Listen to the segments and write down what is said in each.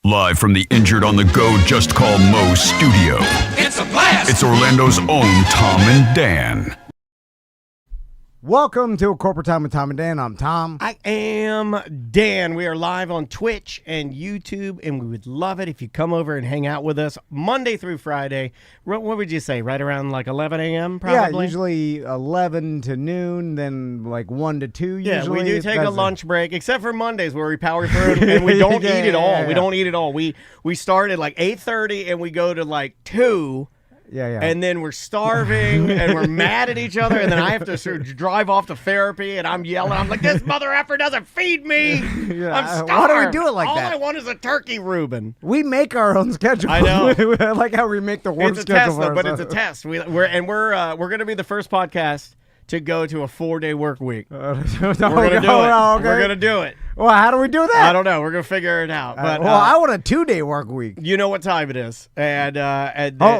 Live from the Injured on the Go Just Call Mo studio. It's a blast! It's Orlando's own Tom and Dan. Welcome to A Corporate Time with Tom and Dan. I'm Tom. I am Dan. We are live on Twitch and YouTube, and we would love it if you come over and hang out with us Monday through Friday. What would you say, right around like 11 a.m. probably? Yeah, usually 11 to noon, then like 1 to 2 usually. Yeah, we do take a lunch break, except for Mondays where we power through and we don't eat it all. Yeah. We don't eat it all. We start at like 8:30 and we go to like 2. Yeah. And then we're starving and we're mad at each other, and then I have to sort of drive off to therapy, and I'm yelling. I'm like, this mother effer doesn't feed me. Yeah. I'm starved. Why do we do it like that? All I want is a turkey Reuben. We make our own schedule. I know. I like how we make the work It's a schedule test, though, for but ourselves. it's a test. We're going to be the first podcast to go to a 4-day work week. We're going to do it. Okay. We're going to do it. Well, how do we do that? I don't know. We're going to figure it out. But I want a 2-day work week. you know what time it is. And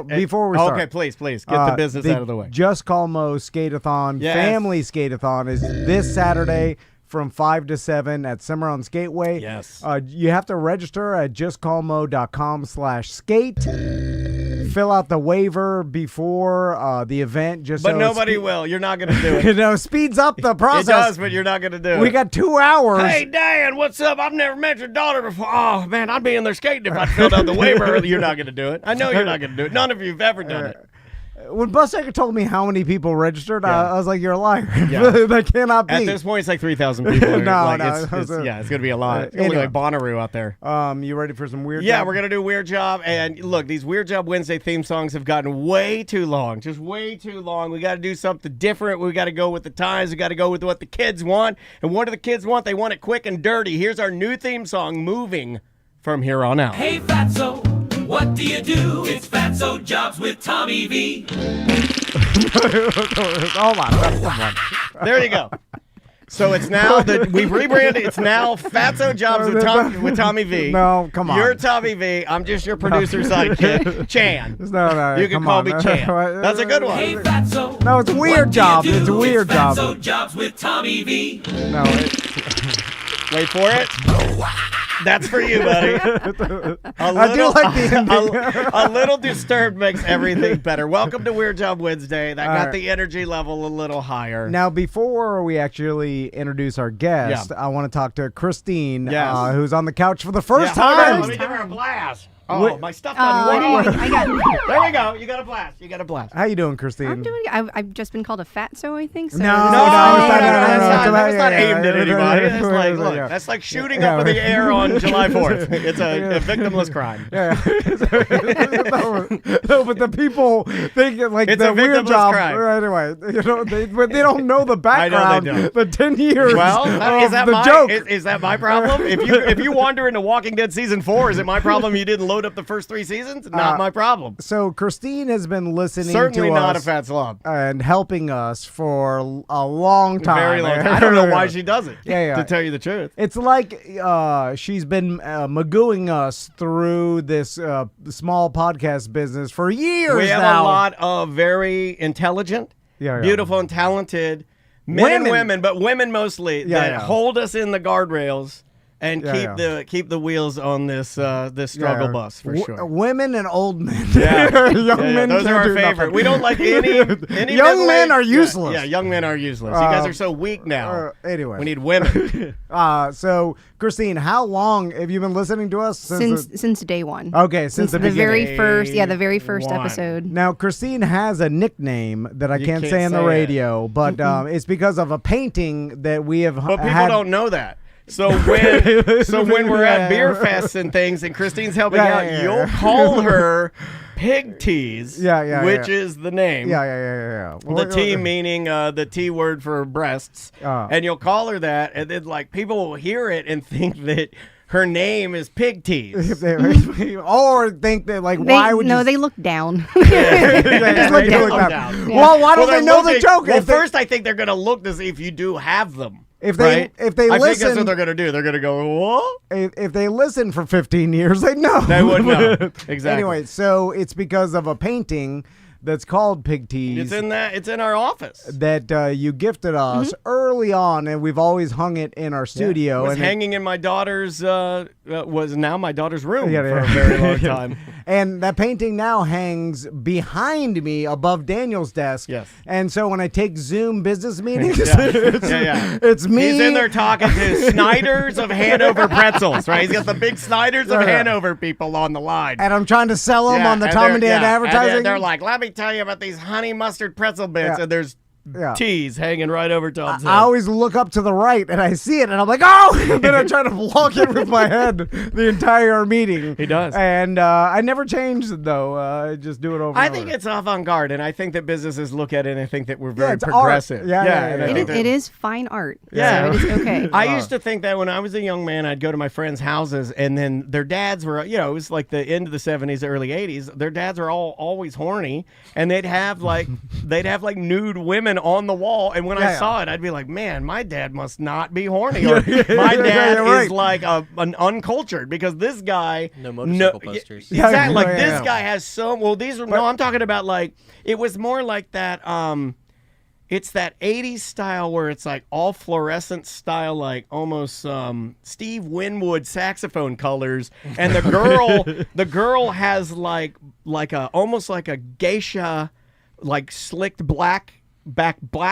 before we start. Okay, please, get the business out of the way. Just Call Mo Skate-a-thon, Yes. Family Skate-a-thon is this Saturday from 5 to 7 at Cimarron Skateway. Yes. You have to register at justcallmo.com/skate. Fill out the waiver before the event. But nobody will. You're not going to do it. Speeds up the process. It does, but you're not going to do it. We got 2 hours. Hey, Dan, what's up? I've never met your daughter before. Oh, man, I'd be in there skating if I filled out the waiver early. You're not going to do it. I know you're not going to do it. None of you have ever done it. When Bussecker told me how many people registered, I was like, you're a liar. Yeah. That cannot be. At this point, it's like 3,000 people. No, It's no. going to be a lot. It's going to be like Bonnaroo out there. You ready for some weird Yeah, job? we're going to do Weird Job. And look, these Weird Job Wednesday theme songs have gotten way too long. Just way too long. We got to do something different. We got to go with the times. We got to go with what the kids want. And what do the kids want? They want it quick and dirty. Here's our new theme song, Moving from Here on Out. Hey, Fatso, what do you do? It's Fatso Jobs with Tommy V. Hold on. Come on. There you go. So it's now that we've rebranded. It's now Fatso Jobs with Tommy V. No, come on. You're Tommy V. I'm just your producer sidekick, Chan. No, You can call me Chan. That's a good one. Hey, Fatso. No, it's Weird Job. It's Weird Job. Fatso Jobs with Tommy V. No, Wait for it. That's for you, buddy. I do like the ending. A little disturbed makes everything better. Welcome to Weird Job Wednesday. That got right. the energy level a little higher. Now, before we actually introduce our guest, I want to talk to Krystine, Yes. Who's on the couch for the first Hold on, time. let me give her a blast. Oh, my stuff doesn't work. I got. There we go. You got a blast. How you doing, Krystine? I'm doing. I've just been called a fatso, I think. So No, That's not aimed at yeah, anybody. yeah, It's like, yeah. look, that's like shooting up in the air on July 4th. It's a victimless crime. Yeah. No, but the people think like It's the a Weird victimless Job. crime. Anyway, but they don't know the background. I know they don't. The 10 years Well, of is that the joke. Is that my problem? If you wander into Walking Dead season 4, is it my problem you didn't load up the first 3 seasons? Not my problem. So Krystine has been listening Certainly to not us a fat slob. and helping us for a long time. Very long time. I don't know why she does it. Yeah. To tell you the truth. It's like she's been magooing us through this small podcast business for years We have now. a lot of very intelligent, beautiful, and talented men and women, but women mostly, that hold us in the guardrails and keep the wheels on this struggle bus for sure. Women and old men. Young men. Those are our favorite. We don't like any young men are useless. Yeah, young men are useless. You guys are so weak now. Anyway, we need women. So Krystine, how long have you been listening to us? Since day one. Okay, since the beginning. the very first episode. Now, Krystine has a nickname that I can't say on the radio, but it's because of a painting that we have But people don't know that. So when we're at beer fests and things, and Krystine's helping out, you'll call her Pig Tease, which is the name. Yeah. The T meaning the T word for breasts, and you'll call her that, and then like people will hear it and think that her name is Pig Tease, or think that why would you? They look down. They look down. Well, why don't they know the joke? Well, first I think they're gonna look to see if you do have them. If they I listen, think that's what they're gonna do. They're gonna go, what? If they listen for 15 years, they know. They would know. Exactly. Anyway, so it's because of a painting that's called Pig Tees. It's in our office. That you gifted us early on, and we've always hung it in our studio. It was and hanging in my daughter's was now my daughter's room Yeah, for yeah. a very long time. And that painting now hangs behind me above Daniel's desk. Yes. And so when I take Zoom business meetings, Yeah. it's me. He's in there talking to Snyder's of Hanover pretzels, right? He's got the big Snyder's of Yeah. Hanover people on the line. And I'm trying to sell them on the Tom and Dan advertising. They're like, let me tell you about these honey mustard pretzel bits. Yeah. And there's Yeah. teas hanging right over Tom's head. I always look up to the right and I see it and I'm like, oh! And then I try to block it with my head the entire meeting. He does. And I never changed it though. I just do it over I and think over. it's avant-garde, and I think that businesses look at it and think that we're Yeah, very it's art. progressive. Yeah, yeah, and yeah. I think that- It is fine art. Yeah. So it is okay. I used to think that when I was a young man, I'd go to my friends' houses, and then their dads were, it was like the end of the 70s, early 80s. Their dads were always horny, and they'd have like nude women on the wall. And when I Yeah. saw it, I'd be like, man, my dad must not be horny. Or my dad you're right. is like an uncultured, because this guy. No motorcycle posters. Yeah, Exactly. Like yeah, this yeah. guy has so. Well, these are. No, I'm talking about like. It was more like that. It's that 80s style where it's like all fluorescent style, like almost Steve Winwood saxophone colors, and the girl has like a almost like a geisha, like slicked black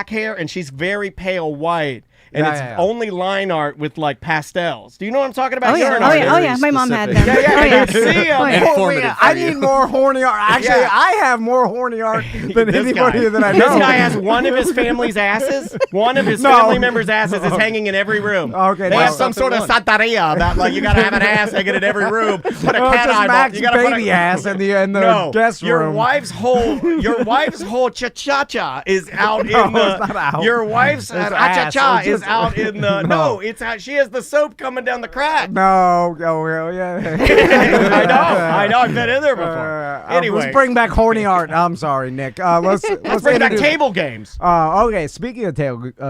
hair, and she's very pale white, and Yeah, it's yeah, yeah. only line art with like pastels. Do you know what I'm talking about? Oh You're yeah, an oh yeah, artist. oh yeah. My mom had them. specific. Yeah, Oh, yeah, yeah. you see 'em. Oh, yeah. Informative for I you. need more horny art. Actually, Yeah. I have more horny art than This anybody guy. that I know. This guy has one of his family's asses. One of his No. family members' asses is hanging in every room. Okay, They no. have some sort of santeria about like you gotta have an ass hanging in every room. Put a Oh, it's cat just eyeball. Mac's You gotta put baby a ass in the no. guest Your room. wife's whole cha-cha-cha is out in the. it's not out. Your wife's ass. cha-cha-cha It's is just- out in the. No, it's out. She has the soap coming down the crack. No, oh yeah. I know. I've been in there before. Anyway, let's bring back horny art. I'm sorry, Nick. Let's bring back introduce- table games. Okay, speaking of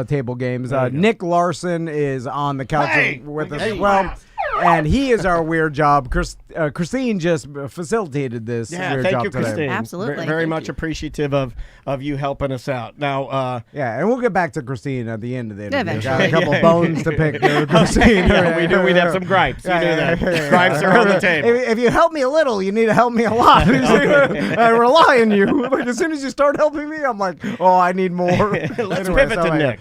table games, Nick Lawson is on the couch Hey! with us Hey. as well. And he is our weird job. Krystine just facilitated this Yeah, weird thank job you, today. Krystine. Absolutely. Very Thank much appreciative of you helping us out. Now, Yeah, and we'll get back to Krystine at the end of the interview. Eventually. Got a couple Yeah. bones to pick there, Krystine. yeah, we do. We'd have some gripes. You knew that. Gripes are on the table. If you help me a little, you need to help me a lot. I rely on you. Like, as soon as you start helping me, I'm like, oh, I need more. Let's pivot to Nick.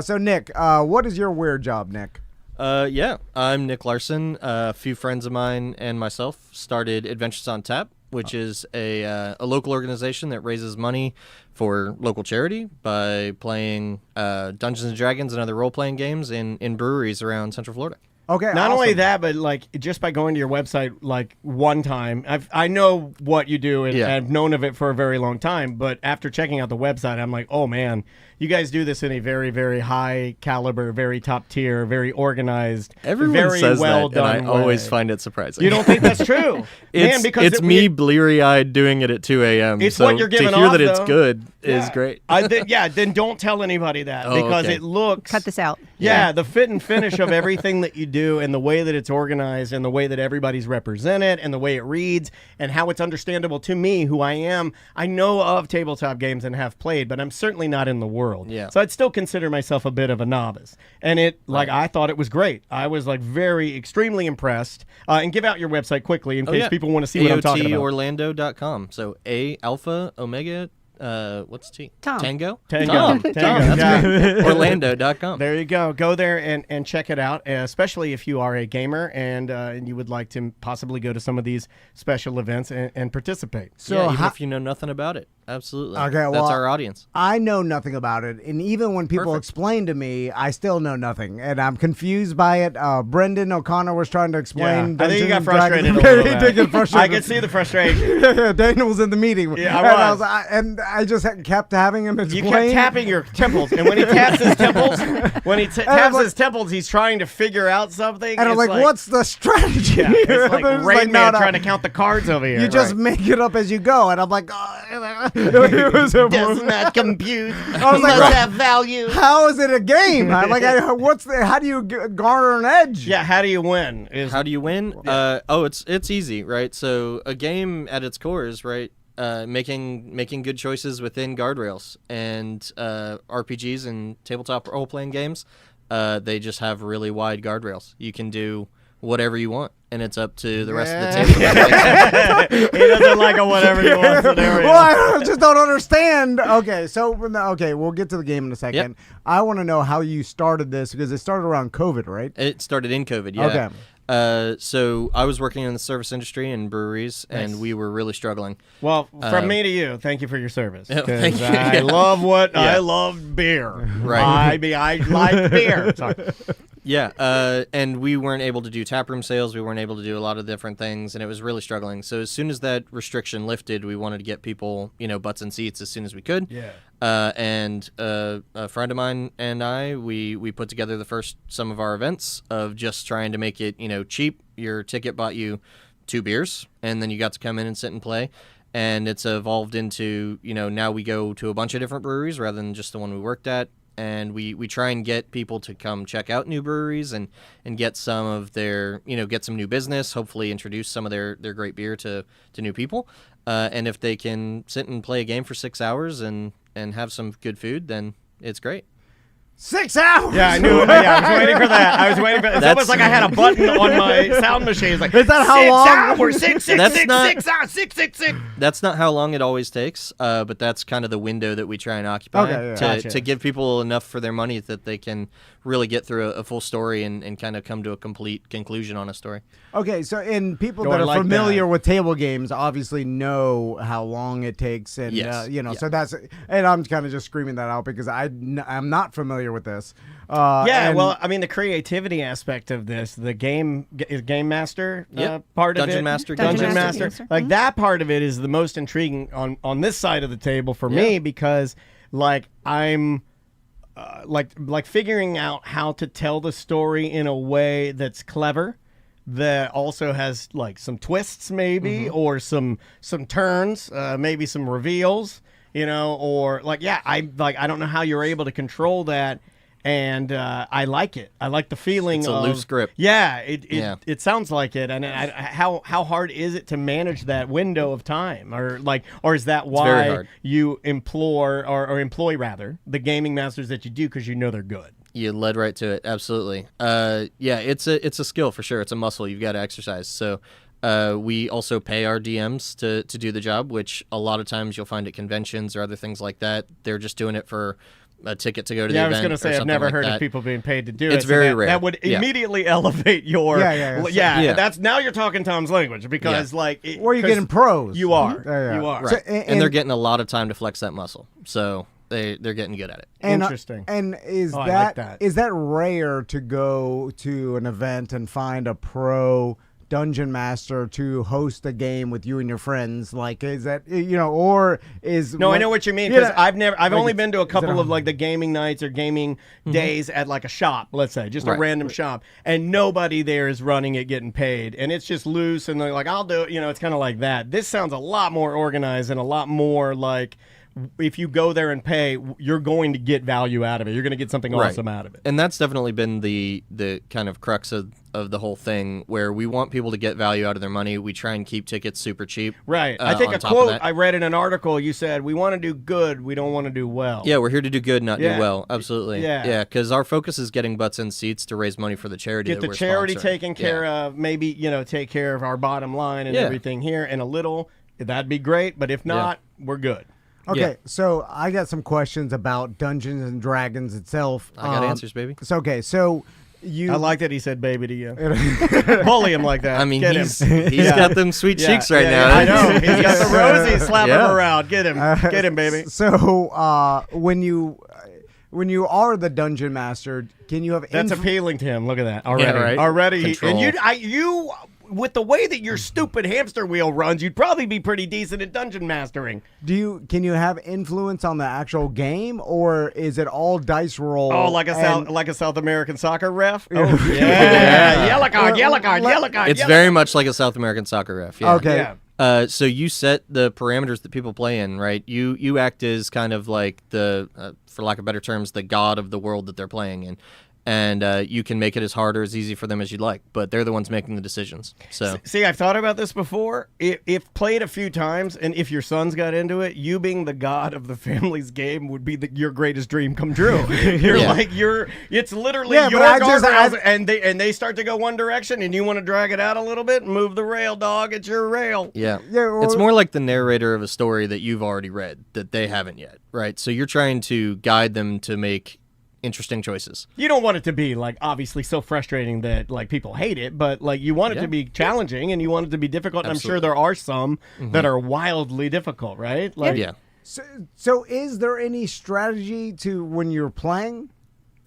So, Nick, what is your weird job, Nick? Yeah, I'm Nick Larson. A few friends of mine and myself started Adventures on Tap, which is a local organization that raises money for local charity by playing Dungeons and Dragons and other role-playing games in breweries around Central Florida. Okay. Not awesome. only that, but like just by going to your website like one time, I know what you do and Yeah. I've known of it for a very long time. But after checking out the website, I'm like, oh man, you guys do this in a very, very high caliber, very top tier, very organized, Everyone very says well that, and done. I always way. find it surprising. You don't think that's true, it's, man? Because it's me bleary-eyed doing it at 2 a.m. It's so what you're giving to hear off, that it's though. good is great. Then don't tell anybody that Oh, because okay. it looks. Cut this out. Yeah, the fit and finish of everything that you do and the way that it's organized and the way that everybody's represented and the way it reads and how it's understandable to me, who I am. I know of tabletop games and have played, but I'm certainly not in the world. Yeah. So I'd still consider myself a bit of a novice. And I thought it was great. I was like extremely impressed. And give out your website quickly in case people want to see what I'm talking about. AOTorlando.com. So A Alpha Omega. What's T? Tom. Tango? Tango. Tom. Tango. Tom, that's Yeah. me. Orlando.com. There you go. Go there and check it out, especially if you are a gamer and you would like to possibly go to some of these special events and participate. So yeah, even how- if you know nothing about it. Absolutely. Okay, That's well, our audience. I know nothing about it, and even when people Perfect. explain to me, I still know nothing, and I'm confused by it. Brendan O'Connor was trying to explain. I think you got Dungeons and frustrated a Dragons. little He bit. did get frustrated. I could see the frustration. Daniel was in the meeting. Yeah, and I was. and I just kept having him explain. You kept tapping your temples, and when he taps his temples, taps his temples, he's trying to figure out something. and I'm It's like, what's the strategy? Yeah, here? it's like It's Rain no, Man no. trying to count the cards over here. You just right. make it up as you go, and I'm like, it was a does not compute. I was like, must have value. how is it a game? How do you garner an edge? Yeah, how do you win? How do you win? It's easy, right? So a game at its core is, right, making good choices within guardrails and RPGs and tabletop role playing games. They just have really wide guardrails. You can do whatever you want, and it's up to the rest of the table. He doesn't like a whatever you want scenario. Well, I just don't understand. Okay, so we'll get to the game in a second. Yep. I want to know how you started this because it started around COVID, right? It started in COVID, yeah. Okay. So I was working in the service industry and breweries, and we were really struggling. Well, from me to you, thank you for your service. Thank 'Cause you. I love I love beer. Right. I like beer. Sorry. Yeah, and we weren't able to do taproom sales. We weren't able to do a lot of different things, and it was really struggling. So as soon as that restriction lifted, we wanted to get people, butts in seats as soon as we could. Yeah. And a friend of mine and I, we put together some of our events of just trying to make it, cheap. Your ticket bought you 2 beers, and then you got to come in and sit and play. And it's evolved into, now we go to a bunch of different breweries rather than just the one we worked at. And we try and get people to come check out new breweries and get some of their, get some new business, hopefully introduce some of their great beer to new people. And if they can sit and play a game for 6 hours and have some good food, then it's great. 6 hours. Yeah, I knew. Yeah, I was waiting for that. It's almost like I had a button on my sound machine. It's like, Is that how 6 long? hours, 6, 6, That's 6, not- 6 hours, 6, 6, 6. That's not how long it always takes, but that's kind of the window that we try and occupy Okay, yeah. Gotcha. to give people enough for their money that they can really get through a full story and kind of come to a complete conclusion on a story. Okay, so and people Oh, that I are like familiar that. with table games obviously know how long it takes, and Yes. Yeah. so that's. And I'm kind of just screaming that out because I'm not familiar with this. Yeah, and- well, I mean, the creativity aspect of this, the game master Yep. part of Dungeon it. master, Dungeon Dungeon master, master. yes, sir. Like that part of it is the most intriguing on this side of the table for me because, like, I'm like figuring out how to tell the story in a way that's clever. That also has like some twists, maybe, or some turns, maybe some reveals, or I don't know how you're able to control that, and I like it. I like the feeling. It's a of, loose grip. Yeah, Yeah. it sounds like it, and how hard is it to manage that window of time, or is that very why hard. you employ rather the gaming masters that you do because you know they're good. You led right to it. Absolutely. Yeah, it's a skill for sure. It's a muscle you've got to exercise. So we also pay our DMs to do the job, which a lot of times you'll find at conventions or other things like that. They're just doing it for a ticket to go to the Yeah, I event. was going to say, or I've something never like heard that. of people being paid to do it. It's so very that, rare. That would Yeah. immediately elevate your. Yeah. That's now you're talking Tom's language because Or you're 'cause getting pros. You are. Yeah. You are. So, Right. and they're getting a lot of time to flex that muscle. So they're getting good at it. And, Interesting. And is Oh, I that like that. is that rare to go to an event and find a pro dungeon master to host a game with you and your friends? Like, is that or is No, I know what you mean because I've like only it's- been to a is it couple of like the gaming nights or gaming days at like a shop, let's say, just a Right. random shop, and nobody there is running it, getting paid, and it's just loose, and they're like, I'll do it. It's kind of like that. This sounds a lot more organized and a lot more like. If you go there and pay, you're going to get value out of it. You're going to get something Right. awesome out of it. And that's definitely been the kind of crux of the whole thing, where we want people to get value out of their money. We try and keep tickets super cheap. Right. I think on a top of quote that. I read in an article, you said, we want to do good, we don't want to do well. Yeah, we're here to do good, not Yeah. do well. Absolutely. Yeah. Yeah, because our focus is getting butts in seats to raise money for the charity. Get that the we're charity sponsoring. taken care Yeah. of, maybe, take care of our bottom line and Yeah. everything here, and a little, that'd be great, but if not, we're good. Okay, Yeah. so I got some questions about Dungeons and Dragons itself. I got answers, baby. So you I like that he said baby to you. Bully him like that. I mean, Get he's him. got them sweet cheeks right now. I know. He's got the rosies. Slap Yeah. him around. Get him, baby. So when you are the dungeon master, can you have That's appealing to him. Look at that. Already. right? Already. Control. And you with the way that your stupid hamster wheel runs, you'd probably be pretty decent at dungeon mastering. Can you have influence on the actual game, or is it all dice roll? Oh, like and- a South American soccer ref? Oh, yeah. Yellow card. It's very much like a South American soccer ref. Yeah. Okay. Yeah. So you set the parameters that people play in, right? You act as kind of like the, for lack of better terms, the god of the world that they're playing in. and you can make it as hard or as easy for them as you'd like. But they're the ones making the decisions. So See, I've thought about this before. If played a few times, and if your sons got into it, you being the god of the family's game would be your greatest dream come true. It's literally Yeah, your but I just- guardrails, and they start to go one direction, and you want to drag it out a little bit and move the rail, dog. It's your rail. yeah, Yeah, it's or- more like the narrator of a story that you've already read that they haven't yet, right? So you're trying to guide them to make interesting choices. You don't want it to be like obviously so frustrating that like people hate it, but like you want it to be challenging and you want it to be difficult. And I'm sure there are some that are wildly difficult, right? Like, Yeah. So is there any strategy to when you're playing?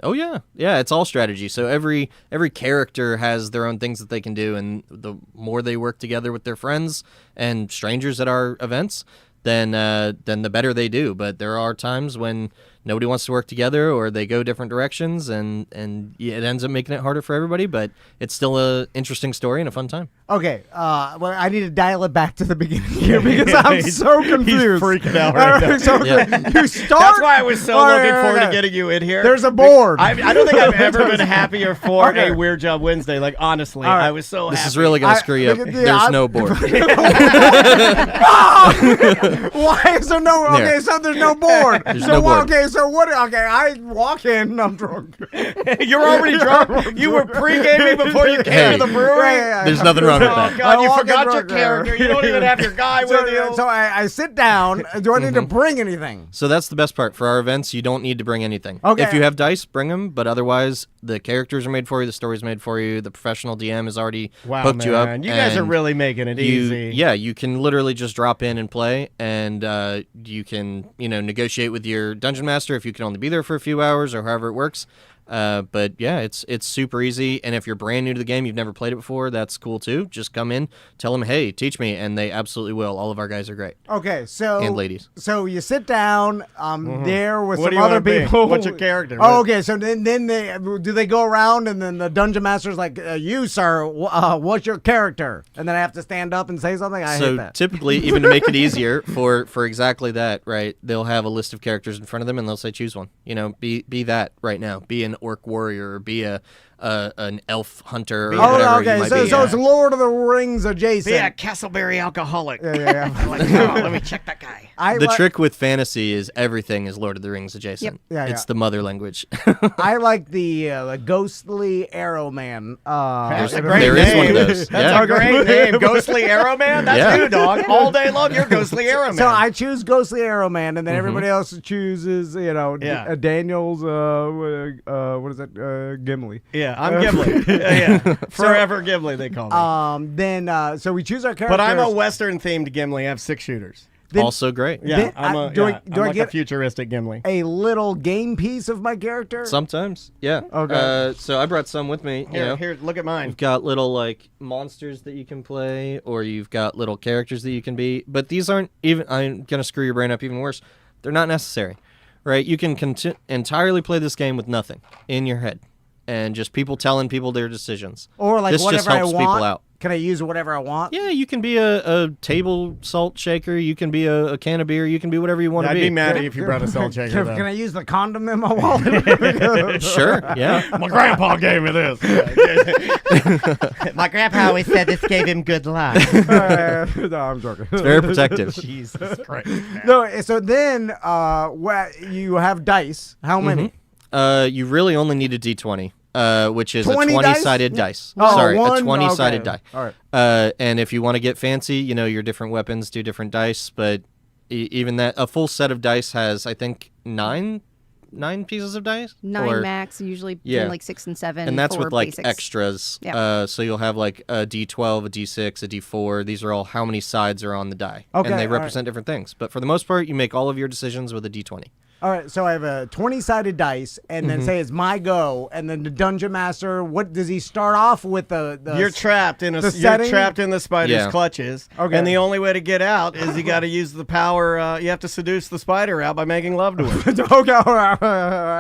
Oh yeah, it's all strategy. So every character has their own things that they can do, and the more they work together with their friends and strangers at our events, then the better they do. But there are times when nobody wants to work together or they go different directions, and it ends up making it harder for everybody. But it's still a interesting story and a fun time. Okay, well, I need to dial it back to the beginning here because I'm so confused. He's freaking out right now. So you start. That's why I was so All right, looking all forward right. to getting you in here. There's a board. I don't think I've ever been happier for Okay. a Weird Job Wednesday. Like honestly, All right. I was so This happy. is really gonna screw you up. There's no board. Why is there no? Okay, There. so there's no board. There's so no board. okay, so what? Okay, I walk in. I'm drunk. You're already drunk. You were pre-gaming before you came Hey. to the brewery. There's nothing wrong with Oh that. God, you I walk forgot in your drunk, character. You don't even have your guy with you. So I sit down. Do I need to bring anything? So that's the best part. For our events, you don't need to bring anything. Okay. If you have dice, bring them. But otherwise, the characters are made for you. The story's made for you. The professional DM has already Wow, hooked man. you up. You guys are and really making it easy. Yeah, you can literally just drop in and play, and you can negotiate with your dungeon master if you can only be there for a few hours or however it works. But yeah, it's super easy. And if you're brand new to the game, you've never played it before, that's cool too. Just come in, tell them, hey, teach me, and they absolutely will. All of our guys are great. Okay, so And ladies. So you sit down. There with What do some you other wanna be? people. What's your character? Oh, okay. So then they go around and then the dungeon master's like, you sir, what's your character? And then I have to stand up and say something. I hate So that. typically, even to make it easier for exactly that, right? They'll have a list of characters in front of them, and they'll say, choose one. Be that right now. Be an orc warrior, or be an elf hunter, or whatever Oh, you okay. might So be. it's Lord of the Rings adjacent. Be a Castleberry alcoholic. Yeah. Let me check that guy. The trick with fantasy is everything is Lord of the Rings adjacent. Yeah, It's yeah. the mother language. I like the ghostly arrow man. That's a There great is name. one of those. That's Yeah. a great name. Ghostly Arrow Man? That's Yeah. you, dog. All day long, you're Ghostly Arrow Man. So I choose Ghostly Arrow Man, and then everybody else chooses, Yeah. Daniel's, what is that, Gimli. yeah, I'm Gimli. Yeah. Forever Gimli, they call me. Then, so we choose our characters. But I'm a Western-themed Gimli. I have 6 shooters. Also great. Yeah, Then I'm I like get a futuristic Gimli. a little game piece of my character. Sometimes, yeah. Okay. So I brought some with me. Here, look at mine. You've got little like monsters that you can play, or you've got little characters that you can be. But these aren't even. I'm gonna screw your brain up even worse. They're not necessary, right? You can entirely play this game with nothing in your head, and just people telling people their decisions. Or like this whatever just helps I want. people out. Can I use whatever I want? Yeah, you can be a table salt shaker. You can be a can of beer. You can be whatever you want to I'd be. be mad if you brought a salt shaker. Can, though. can I use the condom in my wallet? Sure. Yeah. My grandpa gave me this. My grandpa always said this gave him good luck. No, I'm joking. It's very protective. Jesus Christ. No, so then you have dice. How many? You really only need a D20. Which is 20 a dice? 20-sided dice. Oh, Sorry, one? a 20-sided Okay. die. All right. And if you want to get fancy, your different weapons do different dice, but even that, a full set of dice has, I think, nine pieces of dice? 9 Or- max, usually Yeah. between like 6 and 7. And that's for with like basics. extras. Yeah. So you'll have like a D12, a D6, a D4. These are all how many sides are on the die. Okay, And they all right. represent different things. But for the most part, you make all of your decisions with a D20. All right, so I have a 20-sided dice, and then say it's my go, and then the dungeon master. What does he start off with? You're trapped in the setting? the spider's Yeah. clutches. Okay. And the only way to get out is you got to use the power. You have to seduce the spider out by making love to her. Okay, all right.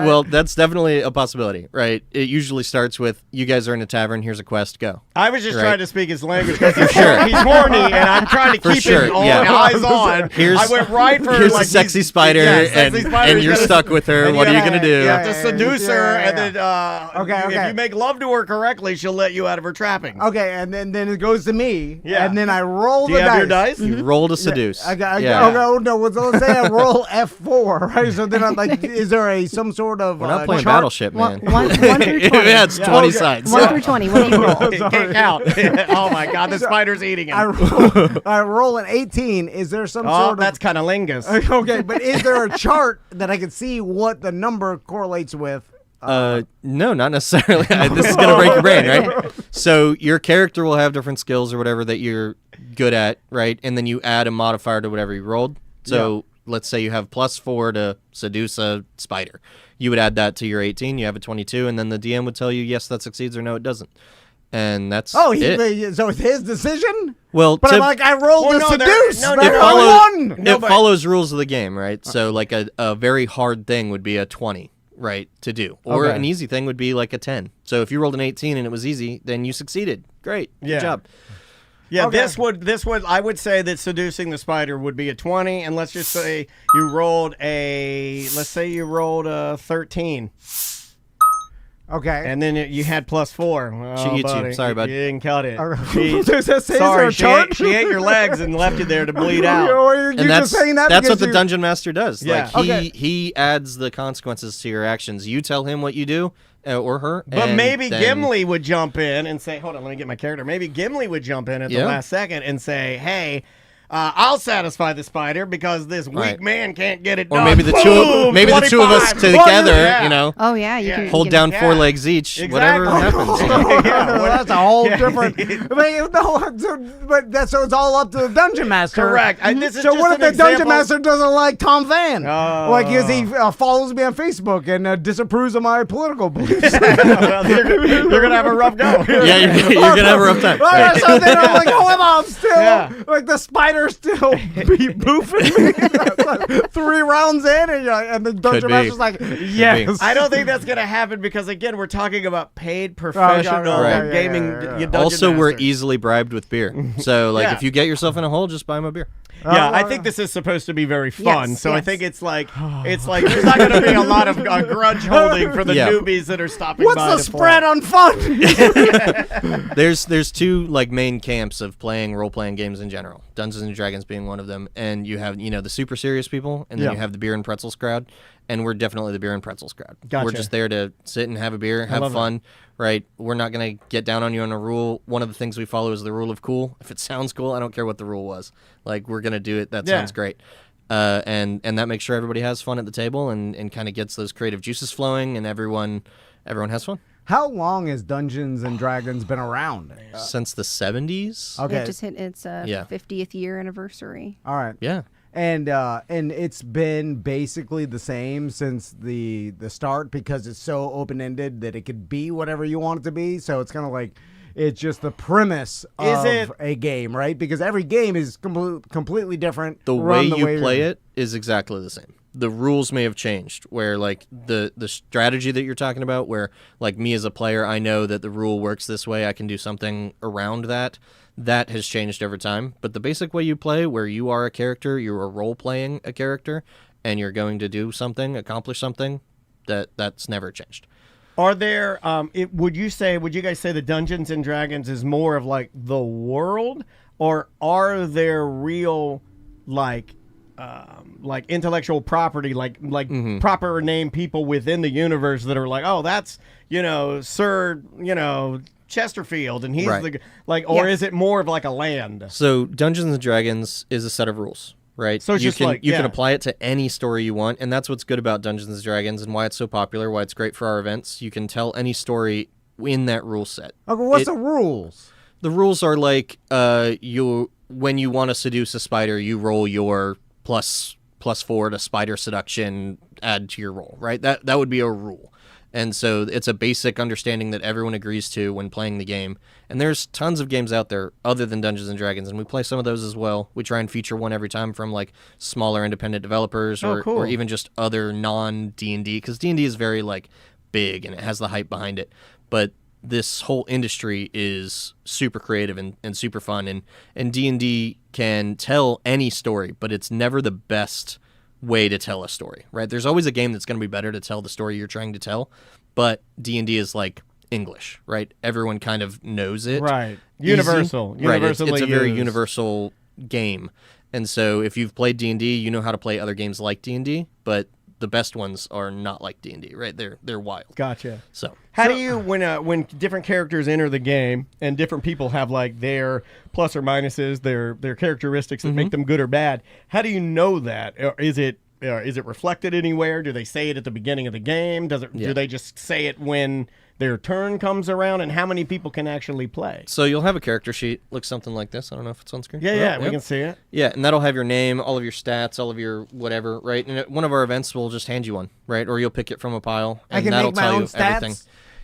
Well, that's definitely a possibility, right? It usually starts with, you guys are in a tavern, here's a quest, go. I was just Right. trying to speak his language because sure. he's horny, and I'm trying to For keep sure, his yeah. eyes on. Here's- I went right for here's the like sexy he's- spider, Yeah, sexy and- spider. spider. and you're stuck with her. What are you gonna do? You have to seduce her, and then Okay. if you make love to her correctly, she'll let you out of her trappings. Okay, and then it goes to me. Yeah. And then I roll Do the you have dice. your dice? You roll to seduce. Okay, yeah. no. Let's say I roll F4, right? So then I'm like, is there some sort of We're not playing chart? Battleship, One, man. one through 20. Yeah, it's 20 sides. 1 through 20. What do you roll? It can't count. Oh my God, the spider's eating him. I roll an 18. Is there some Oh, sort of that's kind of lingus. okay? But is there a chart that I can see what the number correlates with? No, not necessarily. This is gonna break your brain, right? So your character will have different skills or whatever that you're good at, right? And then you add a modifier to whatever you rolled. So let's say you have +4 to seduce a spider. You would add that to your 18. You have a 22, and then the DM would tell you yes, that succeeds or no, it doesn't. And that's Oh, it. so it's his decision. Well, But I'm like, I rolled Well, to no, there- seduce. no, but no, I no. won. No, it but- follows rules of the game, right? So like a very hard thing would be a 20, right, to do. Or Okay. an easy thing would be like a 10. So if you rolled an 18 and it was easy, then you succeeded. Great. Yeah. Good job. Yeah, Okay. this would I would say that seducing the spider would be a 20, and let's just say you rolled a 13. Okay. And then you had +4. Oh, She eats you. buddy, Sorry, bud. You didn't cut it. Does that say is there Sorry, a chart? she ate your legs and left you there to bleed out. Or you're And just saying that that's because what the you- dungeon master does. Yeah. Like Okay. he adds the consequences to your actions. You tell him what you do or her. But and maybe then- Gimli would jump in and say, hold on, let me get my character. Maybe Gimli would jump in at the Yeah. last second and say, hey, I'll satisfy the spider because this weak Right. man can't get it Or done. maybe the Boom, two of us 25. together, Yeah. you know, Oh, yeah. You Yeah. can hold you down can- 4 Yeah. legs each. Exactly. Whatever happens. Yeah, what- that's a whole Yeah. different. So it's all up to the dungeon master. Correct. This is So just what if an the dungeon example- master doesn't like Tom Van? Oh. Like, is he follows me on Facebook and disapproves of my political beliefs? Well, you're gonna have a rough go. Yeah, you're gonna have a rough time. All right, so then I'm like, hold on, I'm still Yeah. like the spider still be boofing me 3 rounds in, and the dungeon be. master's like, yes. I don't think that's gonna happen because again, we're talking about paid professional Right. gaming. Yeah. Dungeon Also, we're masters. easily bribed with beer. So, like, Yeah. if you get yourself in a hole, just buy him a beer. Yeah, I think this is supposed to be very fun. Yes, so I yes. think it's like there's not going to be a lot of grudge holding for the Yeah. newbies that are stopping What's by the to spread play. on fun? There's 2 like main camps of playing role playing games in general. Dungeons and Dragons being one of them, and you have the super serious people, and then Yeah. you have the beer and pretzels crowd, and we're definitely the beer and pretzels crowd. We're Gotcha. just there to sit and have a beer, have love fun, right? We're not gonna get down on you on a rule. One of the things we follow is the rule of cool. If it sounds cool, I don't care what the rule was. Like we're gonna do it. That Yeah. sounds great. And that makes sure everybody has fun at the table and kind of gets those creative juices flowing, and everyone has fun. How long has Dungeons and Dragons been around? Since the 70s. Okay. It just hit its Yeah. 50th year anniversary. All right. Yeah. And it's been basically the same since the start because it's so open ended that it could be whatever you want it to be. So it's kind of like it's just the premise of it- a game, right? Because every game is completely different. The run way you play it is exactly the same. The rules may have changed where like the strategy that you're talking about where like me as a player, I know that the rule works this way. I can do something around that. That has changed over time. But the basic way you play where you are a character, you're role playing a character and you're going to do something, accomplish something, that's never changed. Are there? Would you guys say the Dungeons and Dragons is more of like the world, or are there real like intellectual property, like proper name people within the universe that are like, oh, that's Sir Chesterfield, and he's Right. the like, or Yes. is it more of like a land? So Dungeons and Dragons is a set of rules, right? So it's you just can like- you can yeah. apply it to any story you want, and that's what's good about Dungeons and Dragons and why it's so popular, why it's great for our events. You can tell any story in that rule set. Okay, what's It- the rules? The rules are like when you want to seduce a spider, you roll your +4 to spider seduction, add to your roll, right? That would be a rule. And so it's a basic understanding that everyone agrees to when playing the game. And there's tons of games out there other than Dungeons and Dragons, and we play some of those as well. We try and feature one every time from like smaller independent developers or, cool. or even just other non-D&D, because D&D is very like big and it has the hype behind it. But this whole industry is super creative and super fun, and D&D can tell any story, but it's never the best way to tell a story, right? There's always a game that's going to be better to tell the story you're trying to tell, but D&D is like English, right? Everyone kind of knows it. Right. Easy. Universal. Right. It's a very used. universal game. And so if you've played D&D, you know how to play other games like D&D, but the best ones are not like D&D, right? They're wild. Gotcha. So how do you, when different characters enter the game and different people have like their plus or minuses, their characteristics that make them good or bad, how do you know that? Or is it reflected anywhere? Do they say it at the beginning of the game? Do they just say it when their turn comes around? And how many people can actually play? So you'll have a character sheet, looks something like this. I don't know if it's on screen. Yeah, we can see it. Yeah, and that'll have your name, all of your stats, all of your whatever, right? And at one of our events, we'll just hand you one, right? Or you'll pick it from a pile, and I can that'll make my tell own you stats? everything.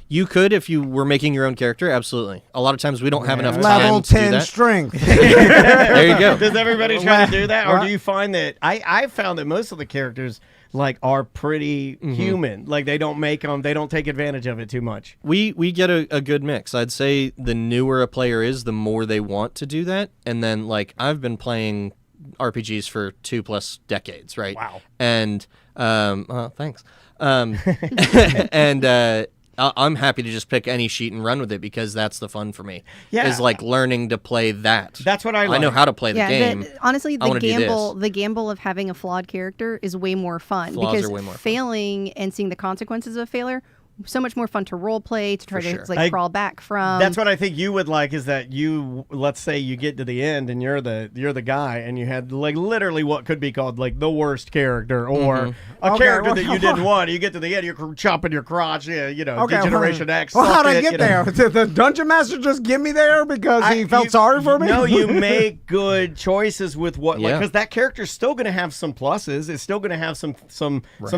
You could if you were making your own character, absolutely. A lot of times we don't have enough Level time to do 10 that. strength. There you go. Does everybody try to do that, or What? do you find that I've found that most of the characters like are pretty human, like they don't take advantage of it too much? We get a good mix. I'd say the newer a player is, the more they want to do that. And then like I've been playing RPGs for 2+ decades, right? Wow. And thanks. And I'm happy to just pick any sheet and run with it because that's the fun for me. Yeah. Is like learning to play that. That's what I I know like. how to play the game. Honestly, I the wanna do this. gamble of having a flawed character is way more fun Flaws because are way more fun. failing and seeing the consequences of failure, so much more fun to role play, to try For to sure. like crawl back from. That's what I think you would like, is that you, let's say you get to the end and you're the guy and you had like literally what could be called like the worst character or a character that you didn't want. You get to the end, you're chopping your crotch, Degeneration X. Well, how'd suck I it, get you know. there? Did the dungeon master just get me there because he felt sorry for me? No, you make good choices with what, Yeah. because that character's still going to have some pluses. It's still going to have some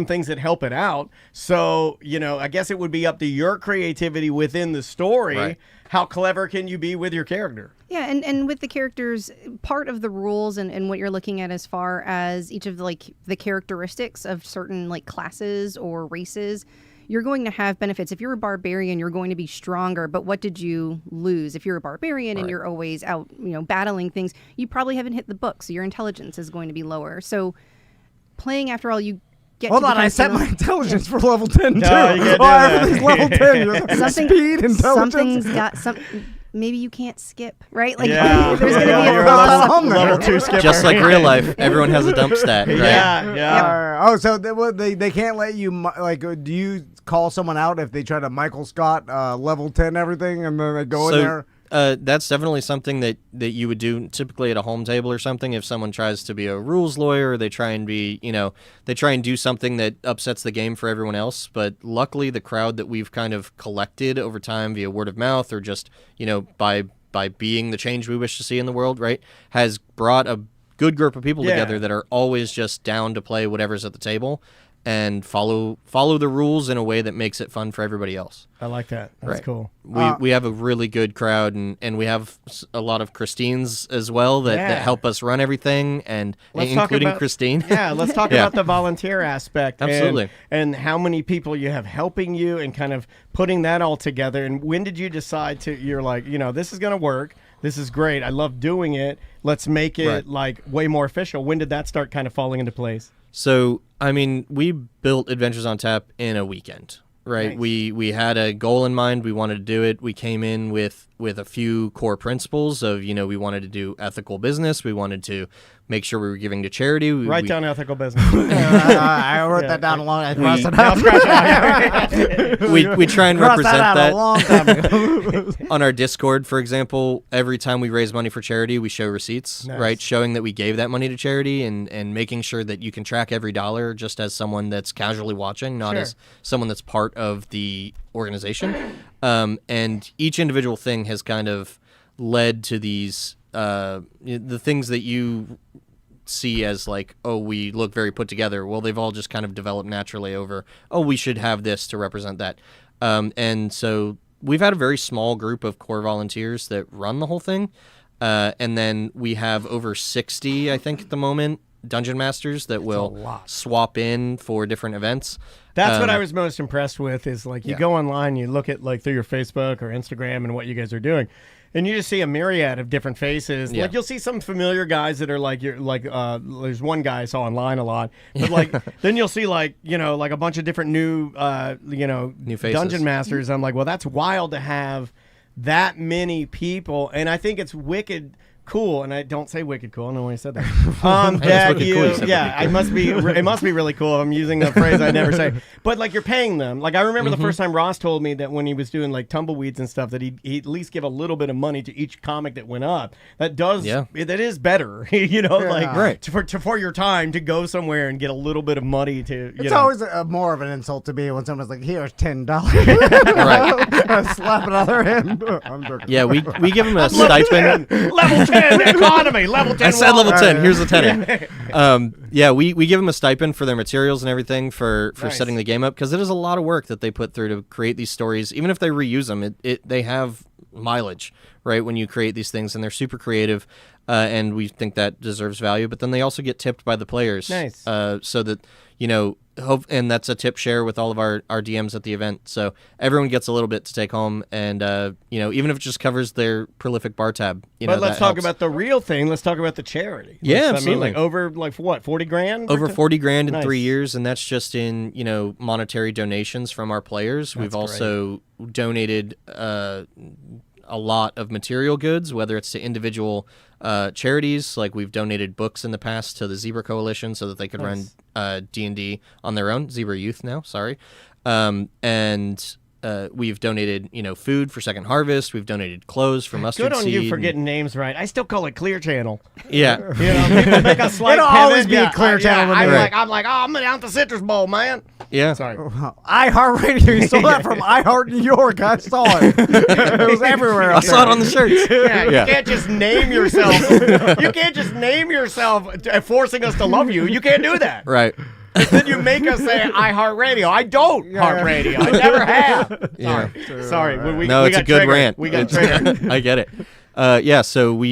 things that help it out. So, I guess it would be up to your creativity within the story. Right. How clever can you be with your character? Yeah, and with the characters, part of the rules and what you're looking at as far as each of the characteristics of certain like classes or races, you're going to have benefits. If you're a barbarian, you're going to be stronger, but what did you lose? If you're a barbarian and you're always out, battling things, you probably haven't hit the book, so your intelligence is going to be lower. So playing, after all, you get Hold to on, I set become my intelligence for level 10 too. No, you can't do Why that. everything's level 10? something, Speed, intelligence. something's got some. Maybe you can't skip, right? Like Yeah. there's going to be You're a a level- level 2 skipper. Just like real life, everyone has a dump stat, right? Yeah. So they can't let you do you call someone out if they try to Michael Scott level 10 everything and then they go in there? That's definitely something that you would do typically at a home table or something. If someone tries to be a rules lawyer, they try and do something that upsets the game for everyone else. But luckily, the crowd that we've kind of collected over time via word of mouth or just by being the change we wish to see in the world, right, has brought a good group of people together that are always just down to play whatever's at the table and follow the rules in a way that makes it fun for everybody else. I like that. That's Right. cool. We have a really good crowd, and we have a lot of Krystines as well that help us run everything, and Let's talk including about- Krystine. Yeah, let's talk about the volunteer aspect. Absolutely. And how many people you have helping you and kind of putting that all together. And when did you decide you're like, this is going to work. This is great. I love doing it. Let's make it Right. like way more official. When did that start kind of falling into place? So, we built Adventures on Tap in a weekend, right? Nice. We had a goal in mind. We wanted to do it. We came in with a few core principles of, we wanted to do ethical business. We wanted to make sure we were giving to charity. Write down ethical business. I wrote that down a long time. Crossed it out. we try and Crossed represent that out a long time ago. on our Discord, for example. Every time we raise money for charity, we show receipts, Nice. right? Showing that we gave that money to charity and making sure that you can track every dollar just as someone that's casually watching, not Sure. as someone that's part of the organization. And each individual thing has kind of led to these, the things that you see as like, oh, we look very put together. Well, they've all just kind of developed naturally over, oh, we should have this to represent that. And so we've had a very small group of core volunteers that run the whole thing. And then we have over 60, I think, at the moment, dungeon masters that will swap in for different events. That's what I was most impressed with is like you Yeah. go online, you look at like through your Facebook or Instagram and what you guys are doing. And you just see a myriad of different faces. Yeah. Like you'll see some familiar guys that are like there's one guy I saw online a lot. But like then you'll see like a bunch of different new New faces. dungeon masters. I'm like, well, that's wild to have that many people, and I think it's wicked cool. And I don't say wicked cool. I don't know why I said that. That wicked cool, you said yeah, wicked it must be really cool. I'm using a phrase I never say. But like you're paying them. Like I remember the first time Ross told me that when he was doing like tumbleweeds and stuff, that he'd at least give a little bit of money to each comic that went up. That is better. Right. for your time to go somewhere and get a little bit of money to. It's always more of an insult to me when someone's like, "Here's $10." Right. Slap another hand. I'm joking. Yeah, we give them a stipend. Level 10 economy. Level 10. I said level water. 10. Here's the 10. Yeah, we give them a stipend for their materials and everything for Nice. setting the game up, because it is a lot of work that they put through to create these stories. Even if they reuse them, they have mileage, right? When you create these things, and they're super creative, and we think that deserves value. But then they also get tipped by the players, Nice. So that and that's a tip share with all of our DMs at the event. So everyone gets a little bit to take home, and even if it just covers their prolific bar tab. But let's that talk helps. about the real thing. Let's talk about the charity. Yeah, I mean, absolutely. like over like what, 40 grand? Over 40 grand in Nice. 3 years, and that's just in monetary donations from our players. We've also donated a lot of material goods, whether it's to individual charities. Like we've donated books in the past to the Zebra Coalition so that they could run D&D on their own. Zebra Youth now, sorry. And we've donated, food for Second Harvest. We've donated clothes for Mustard Good on Seed. you for getting names right. I still call it Clear Channel. Yeah. People make a slight It'll pivot. always be Clear Channel to me. I'm like, oh, I'm down at the Citrus Bowl, man. Yeah. Sorry. iHeartRadio. You stole that from iHeart New York. I saw it. It was everywhere. I saw it on the shirts. Yeah, Yeah. you can't just name yourself. You can't just name yourself forcing us to love you. You can't do that. Right. Then you make us say iHeartRadio. I don't heart radio. I never have. Yeah. Sorry. We No, it's got a good triggered. rant. We got It's- triggered. I get it. So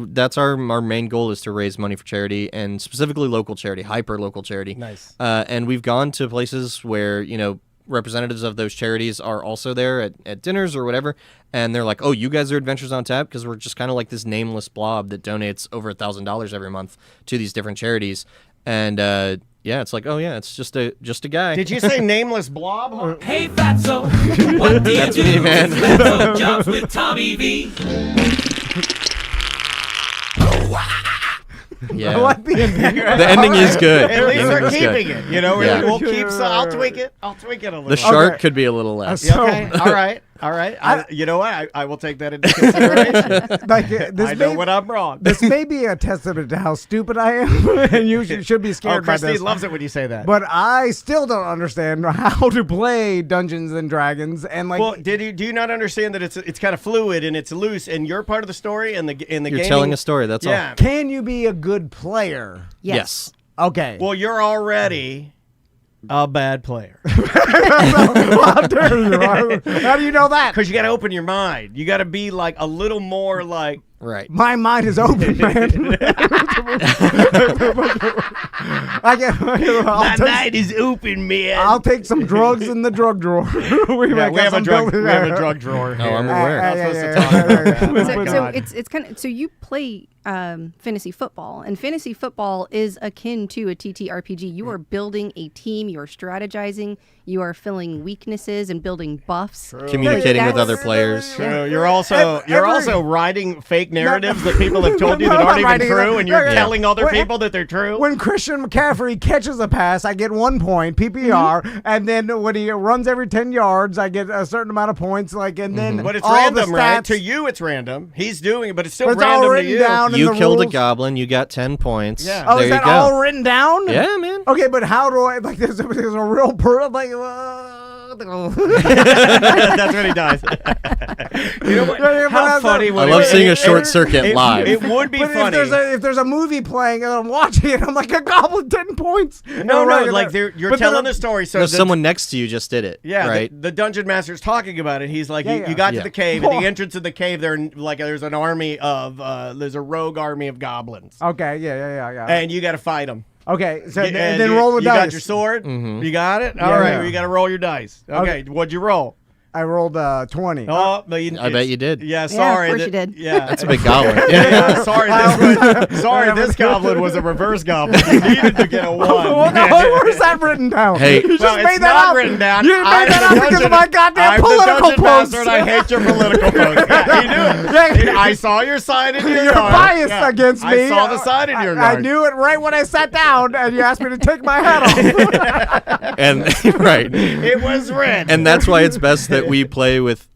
that's our main goal, is to raise money for charity, and specifically local charity, hyper local charity. Nice. And we've gone to places where representatives of those charities are also there at dinners or whatever, and they're like, "Oh, you guys are Adventures on Tap?" Because we're just kind of like this nameless blob that donates over $1,000 every month to these different charities, and it's like, oh yeah, it's just a guy. Did you say nameless blob? Huh? Hey Fatso, what do you That's do? me, man. Fatso Jobs with Tommy V. Yeah. I like the ending. The ending is good. At least The ending we're is good. keeping it. Yeah. We'll keep. I'll tweak it. I'll tweak it a little. The shark could be a little less. So- Okay. All right. All right. You know what? I will take that into consideration. I know when I'm wrong. This may be a testament to how stupid I am, and you should be Oh, scared by Krystine this. loves it when you say that. But I still don't understand how to play Dungeons and Dragons, and like, well, do you not understand that it's kind of fluid and it's loose, and you're part of the story, and the You're gaming, telling a story. That's Yeah. all. can you be a good player? Yes. Okay. Well, you're already a bad player How dare you? How do you know that? because you got to open your mind. You got to be like a little more like. Right. My mind is open, man. Is open, man. I'll take some drugs in the drug drawer. we have a drug drawer. Oh, I'm here. aware. Not supposed to talk about that. Oh, So, my so God. it's kind of, so you play fantasy football, and fantasy football is akin to a TTRPG. You are building a team, you are strategizing, you are filling weaknesses and building buffs. Communicating with That's- other players. True. You're also writing fake narratives that people have told you that I'm aren't not even writing true, that. and you're Yeah. telling other When- people that they're true. When Christian McCaffrey catches a pass, I get 1 point PPR, and then when he runs every 10 yards, I get a certain amount of points. And then But it's all random, the right? stats, To you, it's random. He's doing it, but it's still But it's all random to written you. down. You the killed a rules. goblin. You got 10 points. Yeah. Oh, there is you that go. all written down? Yeah, man. Okay, but how do I there's a real person That's what he does. You know what? Yeah, but How that's funny not- would I love it- seeing a it- short circuit live. It would be But funny. if there's a movie playing and I'm watching it, I'm like a goblin 10 points. no, right, like you're but then telling the story. So No, the- someone next to you just did it. Yeah, Right. the dungeon master's talking about it. He's like, Yeah, you yeah. got to Yeah. the cave, at the entrance of the cave, there's an army of there's a rogue army of goblins, Okay, yeah. and you got to fight them. Okay, so And and then roll the you dice. got your sword. You got it. All Yeah, right, yeah. well, you got to roll your dice. Okay, what'd you roll? I rolled 20. Oh, but I bet you did. Yeah, of sorry. course you did. Yeah, That's a big goblin. Yeah, sorry, this goblin was a reverse goblin. You needed to get a 1. Where's that written down? Hey. you just Well, made it's that not up. written down. You made I'm that the up because of dungeon- my goddamn I'm political the dungeon posts. master, and I hate your political posts. Yeah, you knew it. I saw your sign in your You're yard. biased Yeah. against me. I saw the sign in your I yard. knew it right when I sat down, and you asked me to take my hat off. And right. It was red. And that's why it's best that we play with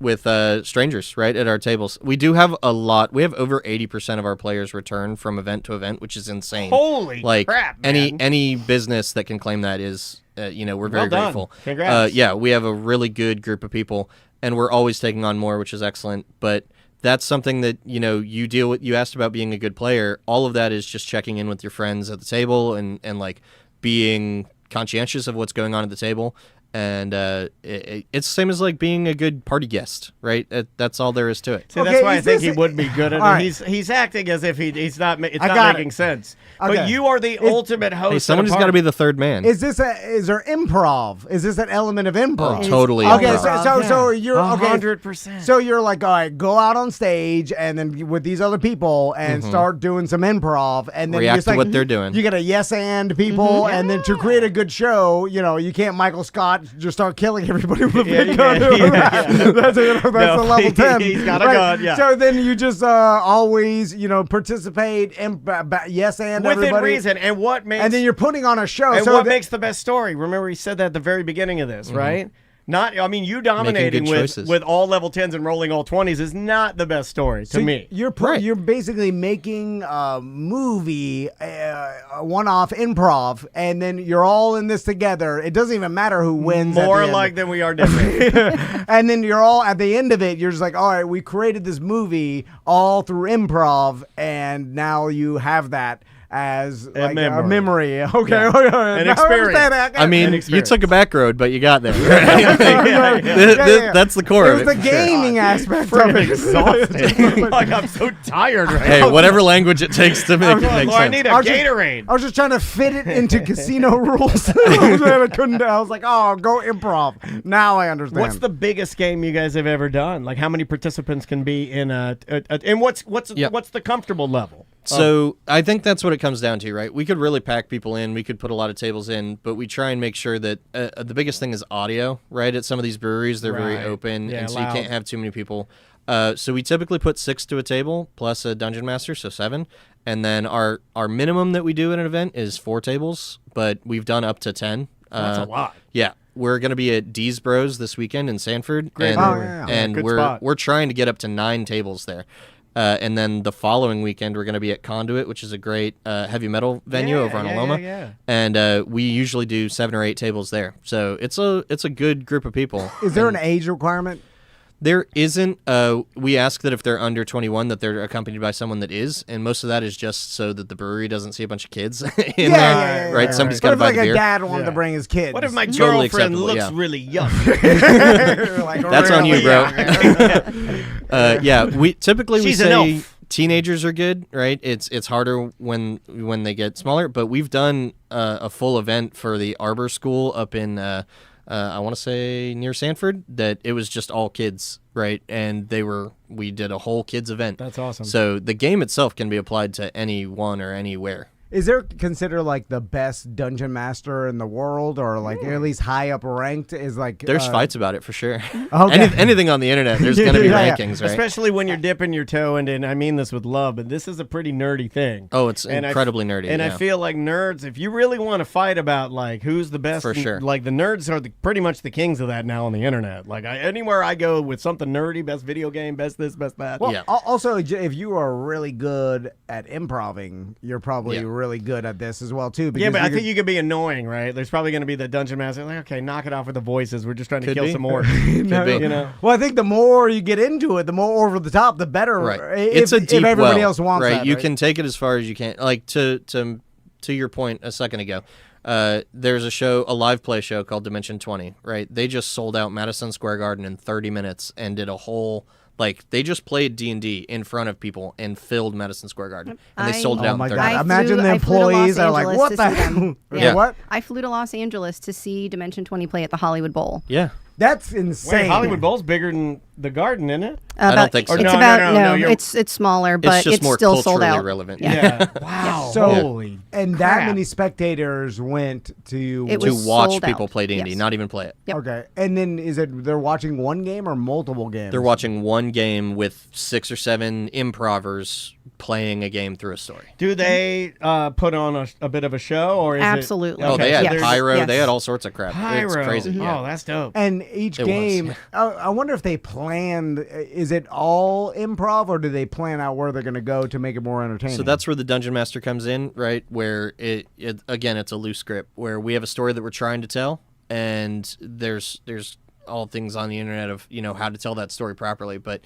strangers, right, at our tables. We do have a lot. We have over 80% of our players return from event to event, which is insane. Holy like crap, man. any business that can claim that is, we're very Well done. grateful. Congrats. Yeah, we have a really good group of people, and we're always taking on more, which is excellent. But that's something that you deal with. You asked about being a good player. All of that is just checking in with your friends at the table and like being conscientious of what's going on at the table. And it's the same as like being a good party guest, right? That's all there is to it. See, that's Okay, why I is think this- he would be good at it. All right. He's acting as if he's not. It's I not got making it. sense. Okay. But you are the ultimate host. Hey, of someone's a got to party. be the third man. Is there improv? Is this an element of improv? Oh, totally. Okay, improv. so you're okay. 100%. So you're like, all right, go out on stage and then with these other people and start doing some improv, and then React you're just to like, what they're doing. You gotta yes and people, and then to create a good show, you can't Michael Scott just start killing everybody with a big gun. That's the level 10. He's got a gun, yeah. So then you just always participate and yes and within everybody. reason, and what makes And then you're putting on a show. and so what that- makes the best story? Remember, he said that at the very beginning of this, right? Not, I mean, you dominating good choices. with all level 10s and rolling all 20s is not the best story to me. You're basically making a movie, a one-off improv, and then you're all in this together. It doesn't even matter who wins. at More the end. alike than we are different. And then you're all at the end of it. You're just like, all right, we created this movie all through improv, and now you have that as like a memory. Okay, Yeah. okay. An Now I experience. understand that. I mean, you experience. took a back road, but you got there. Yeah. That's the core It was of the it. gaming aspect of Freaking it. exhausting. Like, I'm so tired right Hey, now. whatever language it takes to make it make Well, I sense. need a I was just- Gatorade. I was just trying to fit it into casino rules. I couldn't. I was like, oh, go improv. Now I understand. What's the biggest game you guys have ever done? Like, how many participants can be in and what's Yeah. the comfortable level? So I think that's what it comes down to, right? We could really pack people in. We could put a lot of tables in, but we try and make sure that the biggest thing is audio, right? At some of these breweries, they're very Right. open, Yeah, and so loud. you can't have too many people. So we typically put 6 to a table plus a dungeon master, so 7. And then our minimum that we do at an event is 4 tables, but we've done up to 10. That's a lot. Yeah. We're going to be at D's Bros this weekend in Sanford. Great and brewery. Oh, yeah. and Good we're spot. we're trying to get up to 9 tables there. And then the following weekend, we're going to be at Conduit, which is a great heavy metal venue over on Aloma. Yeah. And we usually do 7 or 8 tables there. So it's a good group of people. Is there an age requirement? There isn't. We ask that if they're under 21, that they're accompanied by someone that is, and most of that is just so that the brewery doesn't see a bunch of kids in there, right? Somebody's got What to if buy like the a beer. dad wanted Yeah. to bring his kids? What if my Totally girlfriend acceptable, looks yeah. really young? That's on you, bro. Yeah, we typically She's an say elf. teenagers are good, right? It's harder when they get smaller, but we've done a full event for the Arbor School up in I want to say near Sanford, that it was just all kids, right? And we did a whole kids event. That's awesome. So the game itself can be applied to anyone or anywhere. Is there considered like the best dungeon master in the world, or like at least high up ranked? Is like There's fights about it for sure. Okay. Anything on the internet, there's going to be Yeah, yeah. rankings, right? Especially when you're dipping your toe into, and I mean this with love, but this is a pretty nerdy thing. Oh, it's And incredibly nerdy. And I yeah. feel like nerds, if you really want to fight about like who's the best, For sure. like the nerds are pretty much the kings of that now on the internet. Like anywhere I go with something nerdy, best video game, best this, best that. Well, Yeah. also, if you are really good at improving, you're probably Yeah. really good at this as well too. Yeah, because but I could- think you could be annoying, right? There's probably going to be the dungeon master like, okay, knock it off with the voices. We're just trying to Could kill be. some more. Could be. You know? Well, I think the more you get into it, the more over the top, the better. Right. If, It's a deep if everybody well, else wants right? that, You can take it as far as you can. Like to your point a second ago, there's a live play show called Dimension 20, right? They just sold out Madison Square Garden in 30 minutes and did a whole, like, they just played D&D in front of people and filled Madison Square Garden. And they sold it Oh out my in 30 God! minutes. Imagine the I flew to Los employees are like, Angeles "What to the see them. hell? Yeah. What?" I flew to Los Angeles to see Dimension 20 play at the Hollywood Bowl. Yeah. That's insane. Wait, Hollywood Bowl's bigger than the Garden, isn't it? I don't think so. It's No, about you're- it's smaller, but it's just more still sold culturally out. relevant. Yeah. Wow. So, Holy and crap. that many spectators went to. It To was watch sold people out. play D&D, Yes. not even play it. Yep. Okay, and then is it they're watching one game or multiple games? They're watching one game with 6 or 7 improvers playing a game through a story. Do they put on a bit of a show, or is Absolutely. it? Oh, they had Yes. pyro. Yes. They had all sorts of crap. Pyro. It's crazy. Yeah. Oh, that's dope. And each It game, was. I wonder if they planned. Is it all improv, or do they plan out where they're going to go to make it more entertaining? So that's where the Dungeon Master comes in, right? Where it again, it's a loose script where we have a story that we're trying to tell, and there's all things on the internet of how to tell that story properly, but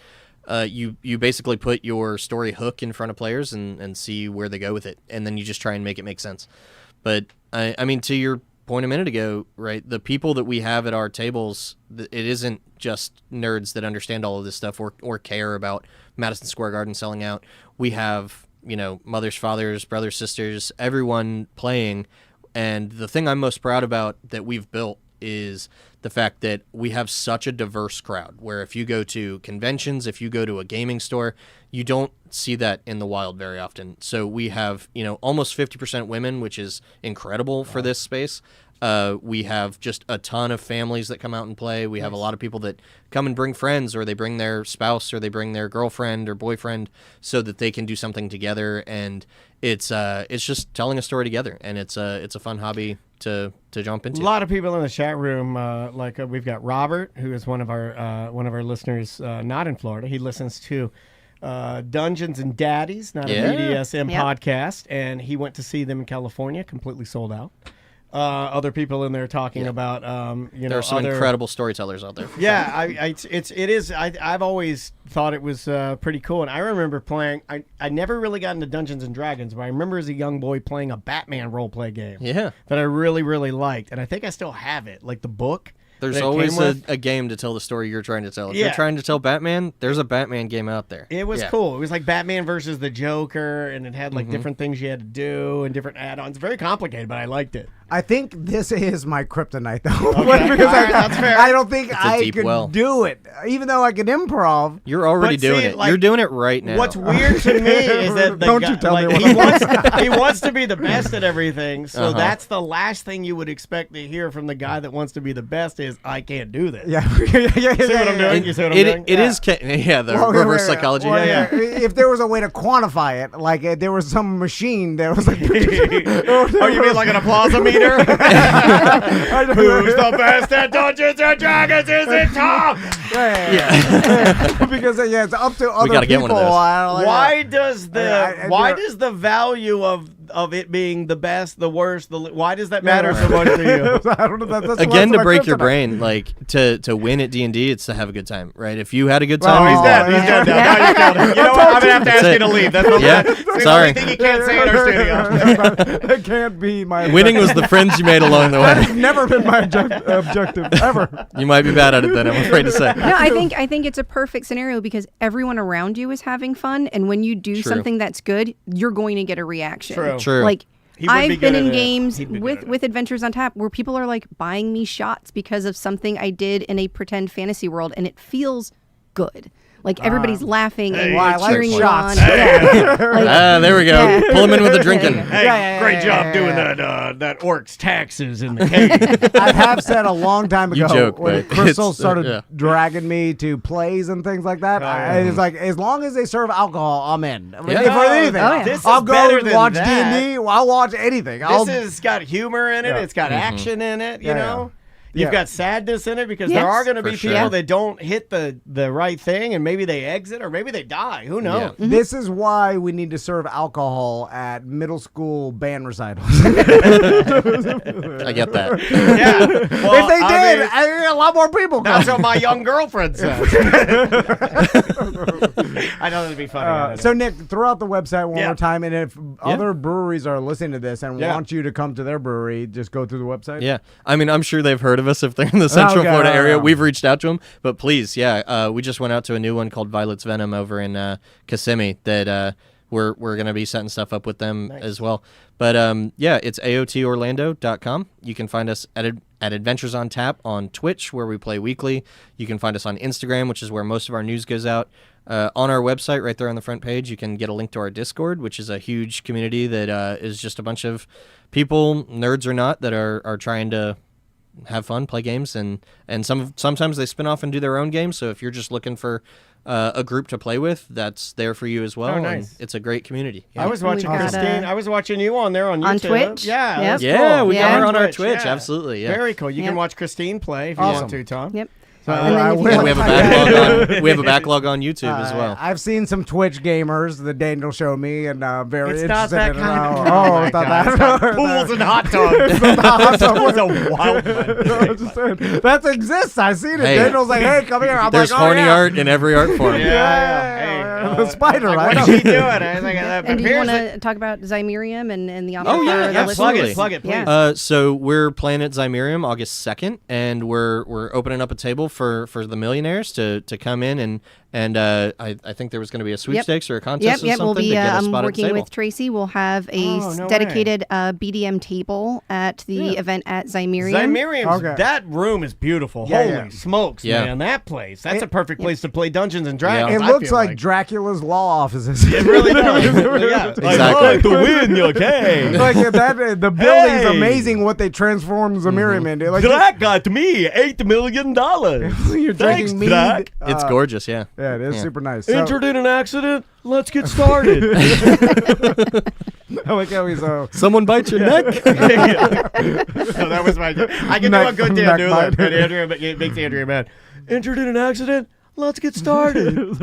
you basically put your story hook in front of players and see where they go with it, and then you just try and make it make sense. But I mean, to your point a minute ago, right? The people that we have at our tables, it isn't just nerds that understand all of this stuff or care about Madison Square Garden selling out. We have mothers, fathers, brothers, sisters, everyone playing. And the thing I'm most proud about that we've built is the fact that we have such a diverse crowd, where if you go to conventions, if you go to a gaming store, you don't see that in the wild very often. So we have, almost 50% women, which is incredible for this space. We have just a ton of families that come out and play. We have a lot of people that come and bring friends, or they bring their spouse, or they bring their girlfriend or boyfriend, so that they can do something together. And it's just telling a story together, and it's a fun hobby to jump into. A lot of people in the chat room, we've got Robert, who is one of our listeners, not in Florida. He listens to Dungeons and Daddies, not Yeah. a BDSM Yep. podcast, and he went to see them in California, completely sold out. Other people in there talking about There are some incredible storytellers out there. Yeah, I've always thought it was pretty cool, and I remember playing. I never really got into Dungeons and Dragons, but I remember as a young boy playing a Batman role play game. Yeah. That I really really liked, and I think I still have it, like the book. There's that it always came with. a game to tell the story you're trying to tell. If Yeah. you're trying to tell Batman, there's a Batman game out there. It was Yeah. cool. It was like Batman versus the Joker, and it had like Mm-hmm. different things you had to do and different add-ons. Very complicated, but I liked it. I think this is my kryptonite, though. Okay. because All right, that's fair. I don't think a I deep could well. do it, even though I could improv. You're already But doing see, it. like, You're doing it right now. What's weird to me is that the Don't guy, you tell me like, what he wants to be the best at everything. So Uh-huh. that's the last thing you would expect to hear from the guy that wants to be the best is I can't do this. Yeah, yeah. See what I'm doing? You see what I'm doing? It is the Well, reverse yeah, psychology. well, yeah. If there was a way to quantify it, like there was some machine that was like, Oh, you mean like an applause-o-meter? Who's the best at Dungeons and Dragons? Is it Tom? yeah. Because it's up to other gotta get people. one of those. I don't like Why does I- why does the value of it being the best, the worst, why does that matter so much to you? I don't know. That's Again, that's to my break your kryptonite. brain, like to win at D&D, it's to have a good time, right? If you had a good Well, time, He's dead. He's dead now. Now you killed him. You know what? I'm gonna have to ask That's you to it. leave. That's the Yeah, the sorry. only thing you can't say in our studio. That can't be my winning was the friends you made along the way. That's never been my objective ever. You might be bad at it then, I'm afraid to say. No, I think it's a perfect scenario because everyone around you is having fun, and when you do True. something that's good, you're going to get a reaction. True. True. Like He would be I've good been at in it. games He'd be good at it. with Adventures on Tap where people are like buying me shots because of something I did in a pretend fantasy world, and it feels good. Like everybody's laughing and Well, I like cheering you shots. on. Yeah. Like, There we go. Yeah. Pull him in with the drinking. Hey, Yeah, great job doing that orc's taxes in the cave. I have said a long time You ago joke, when but Crystal it's, started yeah. dragging me to plays and things like that. It's like as long as they serve alcohol, I'm in. Yeah. For anything, Oh, yeah. This is I'll better go than watch that. D&D. I'll watch anything. I'll, This has got humor in it. Yeah. It's got action in it. You Yeah, know, yeah. you've got sadness in it because Yes. there are going to be For sure. people that don't hit the right thing, and maybe they exit or maybe they die. Who knows? Yeah. This is why we need to serve alcohol at middle school band recitals. I get that. Yeah. Well, if they did, I mean, a lot more people come. that's what my young girlfriend says. I know that'd be funny. So Nick, throw out the website one Yeah. more time, and if other breweries are listening to this and Yeah. want you to come to their brewery, just go through the website. Yeah, I mean, I'm sure they've heard of us if they're in the Central Okay, Florida area. yeah. We've reached out to them, but please, we just went out to a new one called Violet's Venom over in Kissimmee that we're gonna be setting stuff up with them as well. But it's AOTOrlando.com. You can find us at at Adventures on Tap on Twitch, where we play weekly. You can find us on Instagram, which is where most of our news goes out. On our website, right there on the front page, you can get a link to our Discord, which is a huge community that is just a bunch of people, nerds or not, that are trying to have fun, play games, and sometimes they spin off and do their own games. So if you're just looking for a group to play with, that's there for you as well. Oh, nice. And it's a great community. I was watching got Krystine. I was watching you on there on YouTube. On Twitch? Yeah, Yep. that's Yeah, cool. we got her on our Twitch, Twitch. yeah. Absolutely. Yeah. Very cool. You Yep. can watch Krystine play if you Awesome. want to, Tom. Yep. So And then I if you will- And we have a backlog on. We have a backlog on YouTube as well. I've seen some Twitch gamers that Daniel showed me, and very It's not interested that in kind of. it. Oh, it's not God. It's that. got pools and hot tubs. That was a wild one. I'm just saying, that exists. I seen it. Hey, Daniel's like, "Hey, come here." I'm There's like, "Oh, horny yeah." art in every art form. Yeah. The spider, like, right? What is she doing? I was like, And do you want appears to talk about Zymerium and the offer Oh, yeah, for the absolutely. listeners? Plug it, please. Yeah. So we're playing at Zymerium August 2nd, and we're opening up a table for the millionaires to come in and I think there was going to be a sweepstakes or a contest or Yep. We'll something be to get a spot at the working table. with Tracy. We'll have a Oh, no dedicated BDM table at the event at Zymerium. Zymerium's, Okay. that room is beautiful. Yeah, Holy yeah. smokes, Yeah. man. That place. That's a perfect place to play Dungeons and Dragons. It I looks feel like Dracula's law offices. It really does. Yeah. Exactly. I'd like to win your game. Like that, the building's Hey. amazing. What they transformed Zymerium into. Like Drac got me $8 million. you're Thanks, drinking mead. Drac. It's gorgeous, yeah. Yeah, it is Yeah. super nice. So, Entered in an accident. Let's get started. I like how he's Someone bite your neck. So that was my. I can do a good Dan Neck Doolin, bite. but Andrea it makes Andrea mad. Entered in an accident. Let's get started.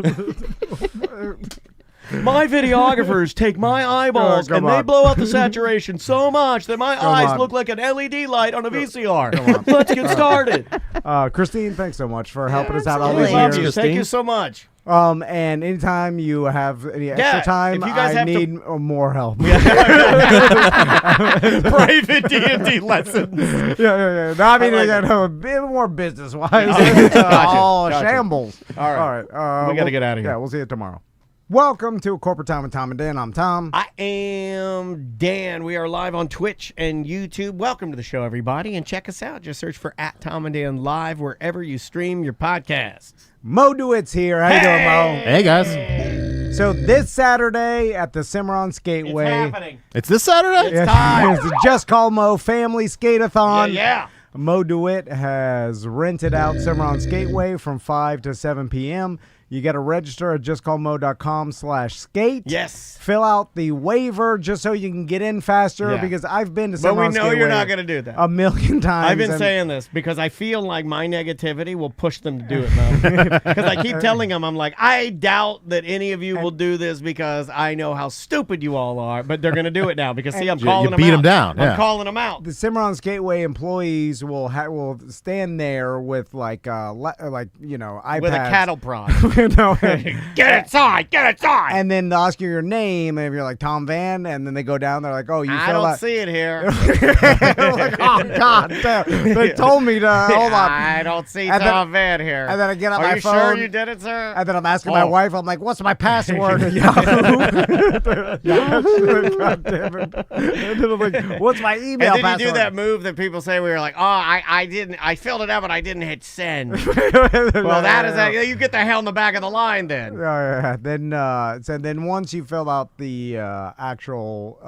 My videographers take my eyeballs come and they on. blow out the saturation so much that my eyes on. look like an LED light on a VCR. Let's get started. Krystine, thanks so much for helping us out all We these Absolutely. love years. you. Thank Krystine. you so much. And anytime you have any extra Yeah, time, if you guys I have to- need more help. Private D&D lessons. Yeah. No, I mean, I like you it. know, a bit more business wise. Gotcha, all gotcha. shambles. All right. We gotta get outta here. Yeah, we'll see you tomorrow. Welcome to Corporate Time with Tom and Dan. I'm Tom. I am Dan. We are live on Twitch and YouTube. Welcome to the show, everybody, and check us out. Just search for @TomandDan Live wherever you stream your podcasts. Mo DeWitt's here. How you doing, Mo? Hey guys, So this Saturday at the Cimarron It's Skateway, happening. it's this Saturday. It's time. it's the Just Call Mo Family Skate-a-thon. Yeah. Mo DeWitt has rented out Cimarron Skateway from 5 to 7 p.m. You got to register at justcallmo.com/skate. Yes. Fill out the waiver just so you can get in faster Yeah. because I've been to But we Cimarron know you're Skateway not going to do that. a million times. I've been and- saying this because I feel like my negativity will push them to do it, man. Because I keep telling them, I'm like, I doubt that any of you will do this because I know how stupid you all are, but they're going to do it now because, see, I'm calling them beat out. 'em down, I'm yeah. calling them out. the Cimarron Skateway employees will stand there with iPads With a cattle prod. no, Get inside! Get inside! and then they'll ask you your name, and if you're like Tom Van, and then they go down, they're like, "Oh, you I filled don't out." see it here. Like, oh God, damn. They told me to hold on. I don't see And then- Tom Van here. and then I get on Are my you phone. sure you did it, sir? And then I'm asking my Oh. wife, I'm like, "What's my password?" at Yahoo? God damn it. And then I'm like, "What's my email And then password?" you do that move that people say where you're like, oh, I didn't, I filled it out, but I didn't hit send. Well, that is you get the hell in the back of the line then. Yeah. Then, so then once you fill out the actual,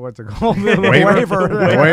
what's it called? The waiver. Waiver?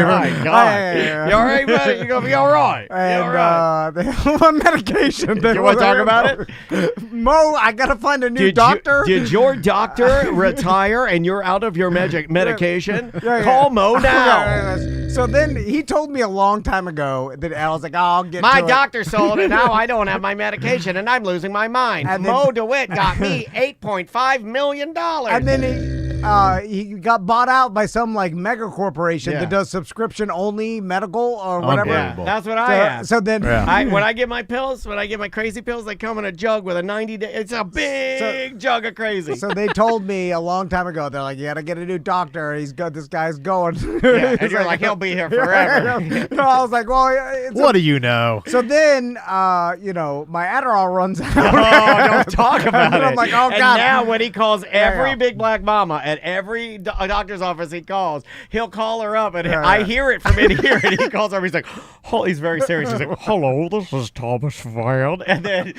My God. Yeah. You all right, buddy? You're going to be all right. You all And right? they have a medication. You wanna talk about it? Mo, I gotta find a new doctor. Did your doctor retire and you're out of your medication? Yeah. Call Mo now. So then he told me a long time ago that I was like, "Oh, I'll get My to it." doctor sold it. Now I don't have my medication and I'm losing my mind. And then- Mo DeWitt got me $8.5 million. And then he got bought out by some like mega corporation Yeah. that does subscription only medical or whatever. Yeah, Unbelievable. that's what I have. So then, Yeah. When I get my pills, when I get my crazy pills, they come in a jug with a 90-day. It's a big jug of crazy. so they told me a long time ago. They're like, "You gotta get a new doctor. He's good. This guy's going." Yeah, and you're like, he'll be here forever. No, I was like, "Well, it's What do you know? So then, my Adderall runs out. Oh, don't talk about And it. I'm like, oh, and God. now when he calls every Yeah. big black mama at every doctor's office he calls. He'll call her up, and I hear it from in here, and he calls her up. He's like, oh, he's very serious. He's like, hello, this is Thomas Vand. And then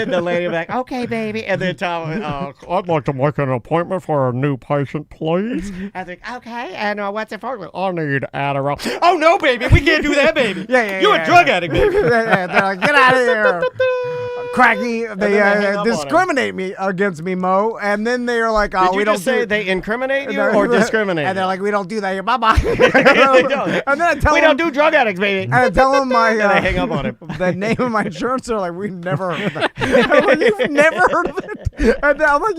the lady will be like, okay, baby. And then Tom, I'd like to make an appointment for a new patient, please. And they're like, okay, and what's it for? I need Adderall. Oh, no, baby, we can't do that, baby. You a drug addict, baby. They're like, get out of here. Cracky, they discriminate against me, Mo, and then they're like, "Oh, we don't say they incriminate you or discriminate." And they're like, "We don't do that here, bye bye." And then I tell them, don't do drug addicts, baby. And I tell them my, and I hang up on it. The name of my insurance. They're like, "We've never heard of that." I'm like, "You've never heard of it?" And I'm like,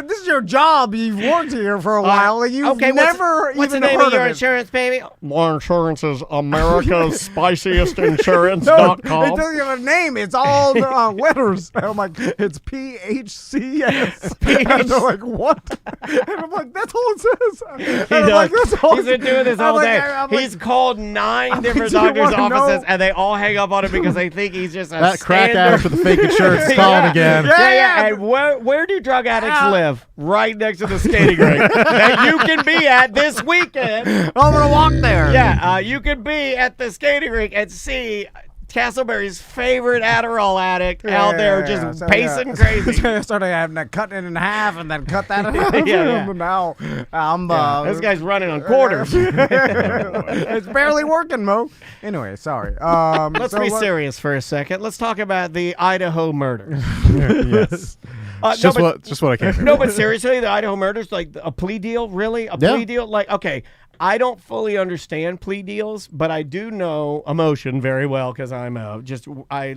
this is your job. You've worked here for a while. Like, you've never what's even the name heard of your it. insurance, baby? My insurance is America's Spiciest Insurance.com. No, it doesn't have a name. It's all letters. And I'm like, it's PHCS. And they're like, what? And I'm like, that's all it says. And I'm like, that's all He's been doing this all day. He's called 9 different doctor's offices, and they all hang up on him because they think he's just a crack addict with the fake insurance calling again. Yeah. And where do drug addicts live? Right next to the skating rink that you can be at this weekend. I'm going to walk there. Yeah, you can be at the skating rink and see Castleberry's favorite Adderall addict out there just pacing crazy. Started having to cut it in half and then cut that in half. Now I'm this guy's running on quarters. It's barely working, Mo. Anyway, sorry. Let's be serious for a second. Let's talk about the Idaho murder. Yes. Just what I came for. No, but seriously, the Idaho murders, like a plea deal, really? A plea deal? Like, okay, I don't fully understand plea deals, but I do know emotion very well because I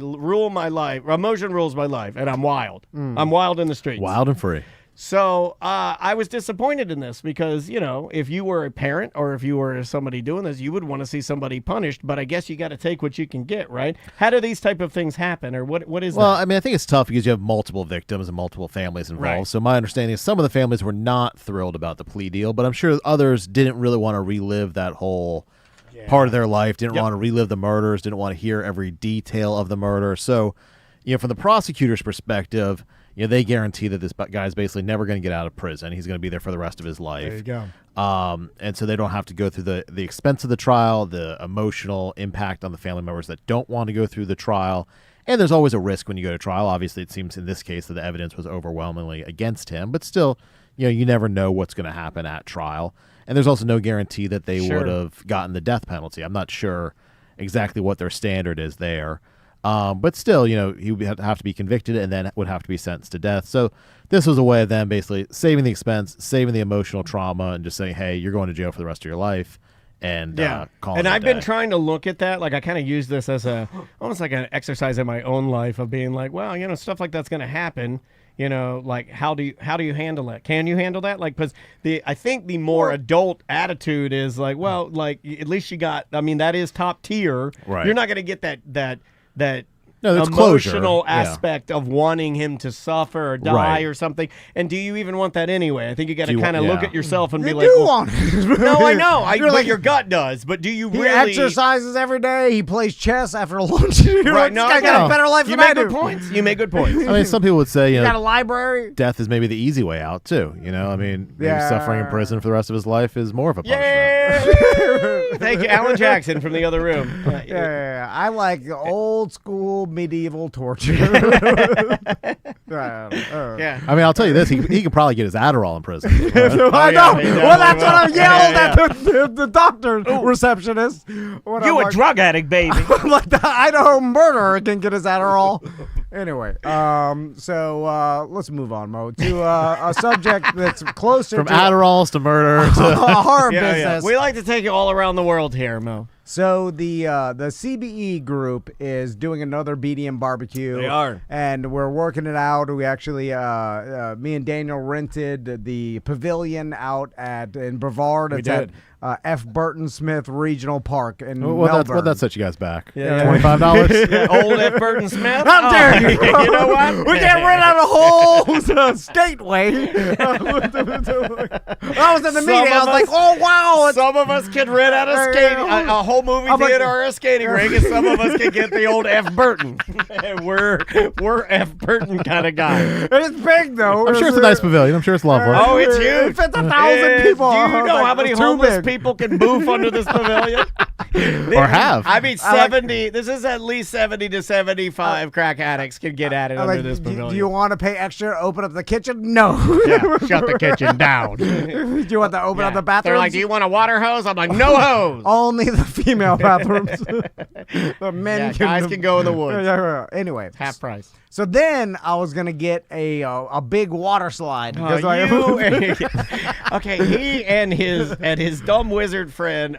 rule my life. Emotion rules my life, and I'm wild. I'm wild in the streets. Wild and free. So I was disappointed in this because, if you were a parent or if you were somebody doing this, you would want to see somebody punished. But I guess you got to take what you can get, right? How do these type of things happen, or what is that? Well, I mean, I think it's tough because you have multiple victims and multiple families involved. Right. So my understanding is some of the families were not thrilled about the plea deal, but I'm sure others didn't really want to relive that whole part of their life, didn't want to relive the murders, didn't want to hear every detail of the murder. So, from the prosecutor's perspective, they guarantee that this guy's basically never going to get out of prison. He's going to be there for the rest of his life. There you go. And so they don't have to go through the expense of the trial, the emotional impact on the family members that don't want to go through the trial. And there's always a risk when you go to trial. Obviously, it seems in this case that the evidence was overwhelmingly against him. But still, you never know what's going to happen at trial. And there's also no guarantee that they would have gotten the death penalty. I'm not sure exactly what their standard is there. But still, he would have to be convicted and then would have to be sentenced to death. So this was a way of them basically saving the expense, saving the emotional trauma, and just saying, hey, you're going to jail for the rest of your life. And calling it and I've a day. been trying to look at that. Like, I kind of use this as almost like an exercise in my own life of being like, well, stuff like that's going to happen. Like how do you handle it? Can you handle that? Like, because I think the more adult attitude is like, well, like at least you got. I mean, that is top tier. Right. You're not going to get that that's emotional closure. aspect of wanting him to suffer or die or something. And do you even want that anyway? I think you got to kind of look at yourself and be like, do want it. no, I know. But your gut does. But do you He really? exercises every day. He plays chess after lunch. Right? No, I got a better life You than I make do. good points. You make good points. I mean, some people would say, Got a library. death is maybe the easy way out too. I mean, maybe Yeah. suffering in prison for the rest of his life is more of a punishment. Yeah. Thank you, Alan Jackson from the other room. Yeah. I like old school medieval torture. Yeah. I mean, I'll tell you this: he could probably get his Adderall in prison. I know. Well, that's what I yelled Yeah. at the doctor receptionist. When You I'm a drug addict, baby. I'm like the Idaho murderer can get his Adderall. Anyway, so let's move on, Mo, to a subject that's closer From to Adderalls to murder to our Yeah. business. We like to take it all around the world here, Mo. So the CBE group is doing another BDM barbecue. They are. And we're working it out. We actually, me and Daniel rented the pavilion out in Brevard. It's did. at F. Burton Smith Regional Park in what Melbourne. that set you guys back? Yeah. $25. Yeah, old F. Burton Smith. How dare you? You know what? We can't rent out a whole skateway. I was in the meeting. I was like, oh, wow. bullets. Some of us can rent out a skating, a whole movie theater or a skating rink, and some of us can get the old F. Burton. we're F. Burton kind of guys. It's big though. I'm sure it's a nice pavilion. I'm sure it's lovely. Oh, it's huge. It fits 1,000 people. Do you know Like, how many it's too homeless big. people can boof under this pavilion? Or have. I mean, 70. This is at least 70 to 75 crack addicts can get at it under Like, this do pavilion. you want to pay extra to open up the kitchen? No. Yeah, shut the kitchen down. Do you want to open up the bathroom? They're like, do you want a water hose? I'm like, no hose. Only the female bathrooms. The men Yeah, guys can go in the woods. Anyway, Half price. so then I was gonna get a big water slide because Okay, he and his dumb wizard friend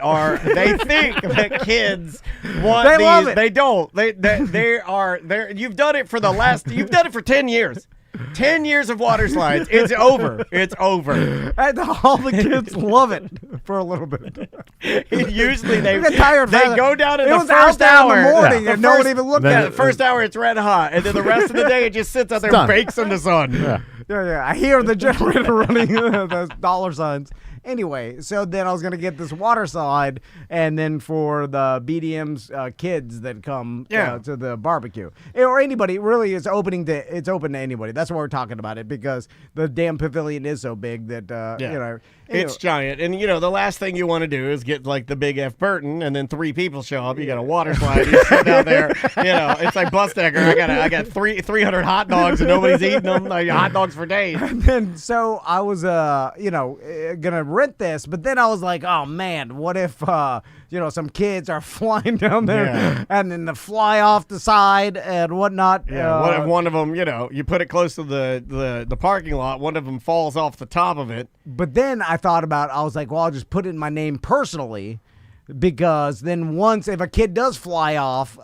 they think that kids want They these. love it. They don't. You've done it for 10 years. 10 years of water slides. It's over. It's over. and all the kids love it for a little bit. Usually they get tired they fast. go down in It the was out first there hour. in the morning The and no one first- even looked Then- at The it. first hour it's red hot, and then the rest of the day it just sits out there and done. bakes in the sun. Yeah. I hear the generator running the dollar signs. Anyway, so then I was gonna get this water slide, and then for the BDM's kids that come to the barbecue, or anybody really, it's open to anybody. That's why we're talking about it, because the damn pavilion is so big that you know. It's giant, and the last thing you want to do is get like the big F. Burton, and then 3 people show up. You got a water slide, you sit down there. It's like Bustecker. I got 300 hot dogs, and nobody's eating them. Like hot dogs for days. And so I was gonna rent this, but then I was like, oh man, what if some kids are flying down there and then they fly off the side and whatnot. Yeah, what if one of them, you put it close to the parking lot, one of them falls off the top of it. But then I was like, well, I'll just put it in my name personally, because then if a kid does fly off,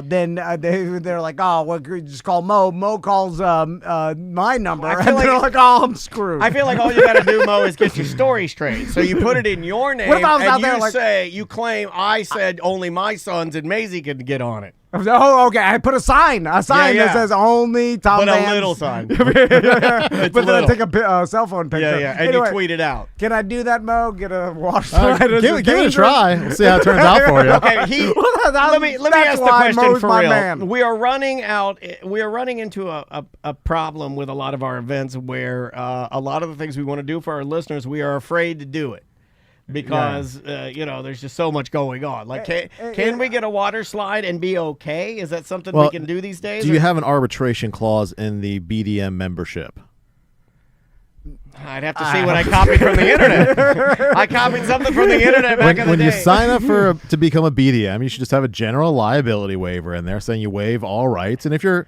then they're like, oh, well, just call Mo. Mo calls my number, I and feel they're like- like, oh, I'm screwed. I feel like all you got to do, Mo, is get your story straight. So you put it in your name, What if I was and out there you like- you claim I said only my sons and Maisie could get on it. Oh, okay. I put a sign that says only Tom But Vance. a little sign. But then little. I take a cell phone picture. And Anyway, you tweet it out. Can I do that, Mo? Get a water slide? Is Give it a dangerous? try. We'll see how it turns out for you. Okay, let me That's ask the why question Mo's for my real. man. We are running into a problem with a lot of our events where a lot of the things we want to do for our listeners, we are afraid to do it. Because there's just so much going on. Like, can we get a water slide and be okay? Is that something we can do these days? Do you have an arbitration clause in the BDM membership? I'd have to see what I copied from the internet. I copied something from the internet back in the When day. you sign up to become a BDM, you should just have a general liability waiver in there saying you waive all rights. And if you're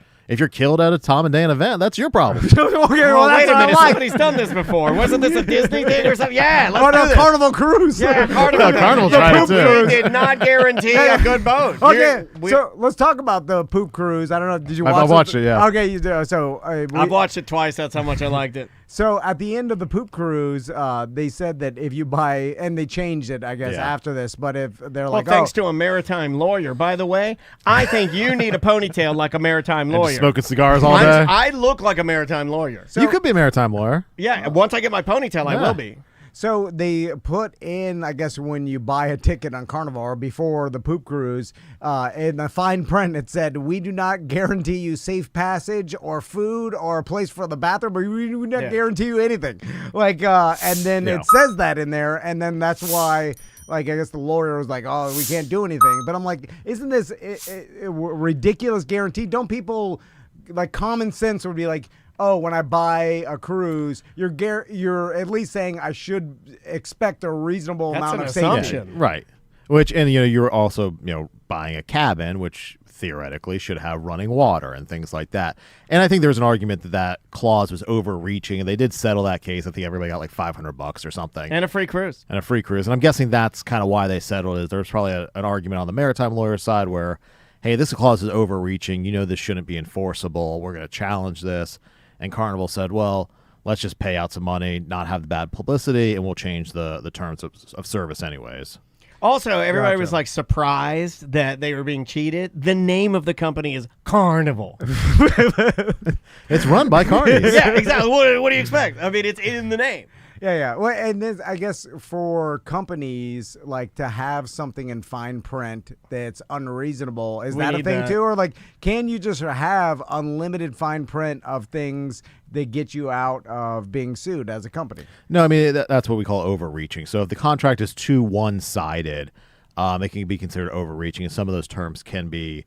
killed at a Tom and Dan event, that's your problem. Okay, well, Oh, that's wait a what I minute, like. somebody's done this before. Wasn't this a Disney thing or something? Yeah, let's Oh, do no, this. Carnival Cruise. Yeah, Carnival. Carnival The tried it poop too. cruise did not guarantee a good boat. Okay, We- so let's talk about the poop cruise. I don't know. Did you watch I've watched it, yeah. Okay, you do. So I've watched it twice. That's how much I liked it. So at the end of the poop cruise, they said that if you buy, and they changed it, I guess, Yeah. after this. But if they're Well, like, thanks oh, to a maritime lawyer. By the way, I think you need a ponytail like a maritime And lawyer. just smoking cigars all day. I look like a maritime lawyer. You could be a maritime lawyer. Yeah, once I get my ponytail, I Yeah. will be. so they put in, I guess, when you buy a ticket on Carnival or before the poop cruise, in the fine print it said, "We do not guarantee you safe passage or food or a place for the bathroom, but we do not guarantee you anything." Like, and then Yeah. it says that in there, and then that's why. Like, I guess the lawyer was like, oh, we can't do anything. But I'm like, isn't this a ridiculous guarantee? Don't people, like, common sense would be like, oh, when I buy a cruise, you're at least saying I should expect a reasonable That's amount an of safety. assumption. Right. Which, and you're also, buying a cabin, which theoretically should have running water and things like that. And I think there's an argument that clause was overreaching, and they did settle that case. I think everybody got like $500 or something. And a free cruise. And a free cruise. And I'm guessing that's kind of why they settled it. There's probably an argument on the maritime lawyer side where, hey, this clause is overreaching. This shouldn't be enforceable. We're going to challenge this. And Carnival said, well, let's just pay out some money, not have the bad publicity, and we'll change the terms of service anyways. Also, everybody Gotcha. was like surprised that they were being cheated. The name of the company is Carnival. It's run by Carnies. Yeah, exactly. What do you expect? I mean, it's in the name. Yeah. Well, and this, I guess for companies, like to have something in fine print that's unreasonable, is We that a need thing that. too? Or like, can you just have unlimited fine print of things that get you out of being sued as a company? No, I mean, that's what we call overreaching. So if the contract is too one-sided, it can be considered overreaching, and some of those terms can be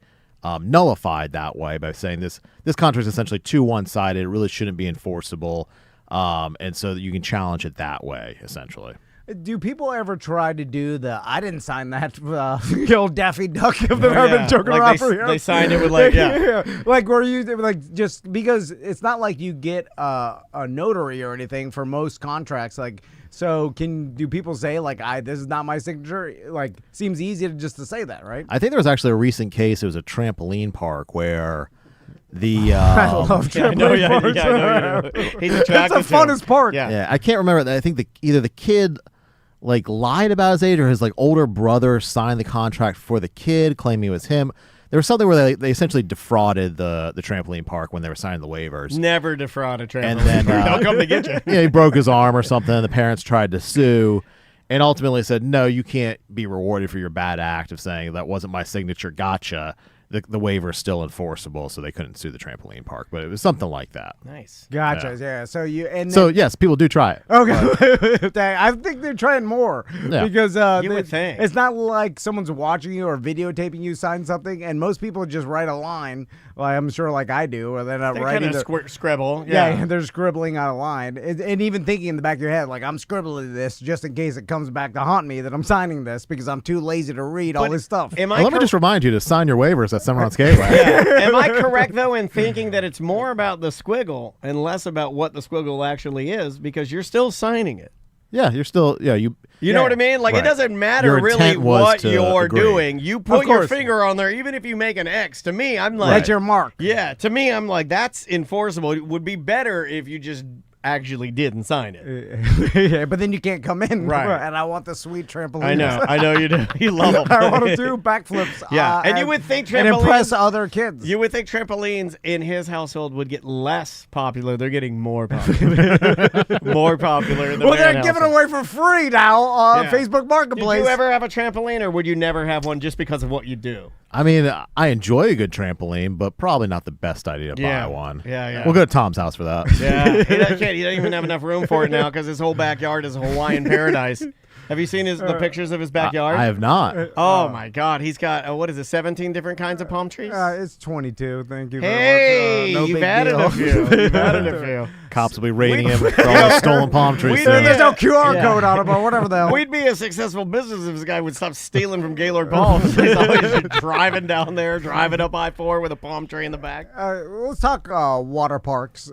nullified that way by saying this contract is essentially too one-sided. It really shouldn't be enforceable, and so that you can challenge it that way, essentially. Do people ever try to do the I didn't sign that old Daffy Duck of the I've been joking Like around they, for years? they signed it with like, yeah. Like where you like just because it's not like you get a notary or anything for most contracts. Like, so do people say like this is not my signature? Like, seems easy to say that, right? I think there was actually a recent case. It was a trampoline park where the I love trampoline parks. I know you do. He's It's attracted the to 'em. funnest park. Yeah. yeah, I can't remember. I think either the kid like lied about his age or his like older brother signed the contract for the kid, claiming it was him. There was something where they essentially defrauded the trampoline park when they were signing the waivers. Never defraud a trampoline. And then They'll come to get you. he broke his arm or something. The parents tried to sue and ultimately said, no, you can't be rewarded for your bad act of saying that wasn't my signature, gotcha. The waiver is still enforceable, so they couldn't sue the trampoline park. But it was something like that. Nice. Gotcha. Yeah. So So, yes, people do try it. Okay, I think they're trying more Yeah. because You would think. it's not like someone's watching you or videotaping you sign something, and most people just write a line. Like I'm sure, like I do, or they're not They writing. kind of scribble. Yeah, they're scribbling on a line, and even thinking in the back of your head, like I'm scribbling this just in case it comes back to haunt me that I'm signing this because I'm too lazy to read all this stuff. Am I Well, let me just remind you to sign your waivers at Summer on Skateway. Am I correct though in thinking that it's more about the squiggle and less about what the squiggle actually is because you're still signing it? Yeah, you're still, you You know what I mean? Like Right. it doesn't matter Your really intent was what to you're agree. doing. You put your course. finger on there, even if you make an X. To me, I'm like, That's your mark. yeah. To me, I'm like, that's enforceable. It would be better if you just actually didn't sign it. Yeah, but then you can't come in. Right. And I want the sweet trampoline. I know you do. You love them. I want to do backflips. Yeah, and you would think and trampolines- impress other kids. You would think trampolines in his household would get less popular. They're getting more popular. More popular than well, their they're giving household. away for free now on Yeah. Facebook Did Marketplace. you ever have a trampoline, or would you never have one just because of what you do? I mean, I enjoy a good trampoline, but probably not the best idea to Yeah. buy one. Yeah. We'll go to Tom's house for that. Yeah, he doesn't even have enough room for it now because his whole backyard is a Hawaiian paradise. Have you seen the pictures of his backyard? I have not. Oh my God, he's got what is it? 17 different kinds of palm trees. It's 22. Thank you very Hey, much. No you've big added deal. a few. You've added a few. Cops will be raiding him for all the stolen palm trees. We- soon. There's no QR Yeah. code on it, or whatever the hell. We'd be a successful business if this guy would stop stealing from Gaylord Palms. He's always just driving down there, driving up I-4 with a palm tree in the back. Let's talk water parks.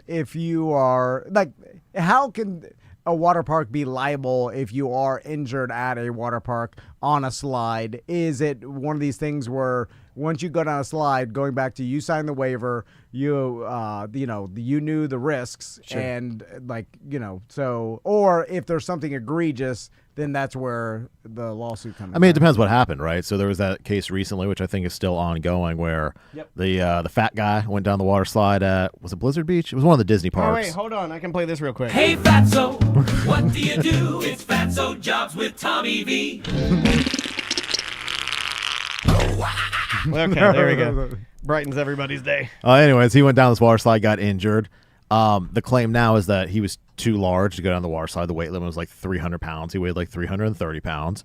If you are like, how can a water park be liable if you are injured at a water park on a slide? Is it one of these things where once you go down a slide, going back to you signed the waiver, you knew the risks and so, or if there's something egregious, then that's where the lawsuit comes. I mean, it depends what happened, right? So there was that case recently, which I think is still ongoing, where the fat guy went down the water slide at, was it Blizzard Beach? It was one of the Disney Oh, parks. wait, hold on. I can play this real quick. Hey Fatso, what do you do? It's Fatso Jobs with Tommy V. Okay, there we go. Brightens everybody's day. Anyways, he went down this water slide, got injured. The claim now is that he was too large to go down the water slide. The weight limit was like 300 pounds. He weighed like 330 pounds.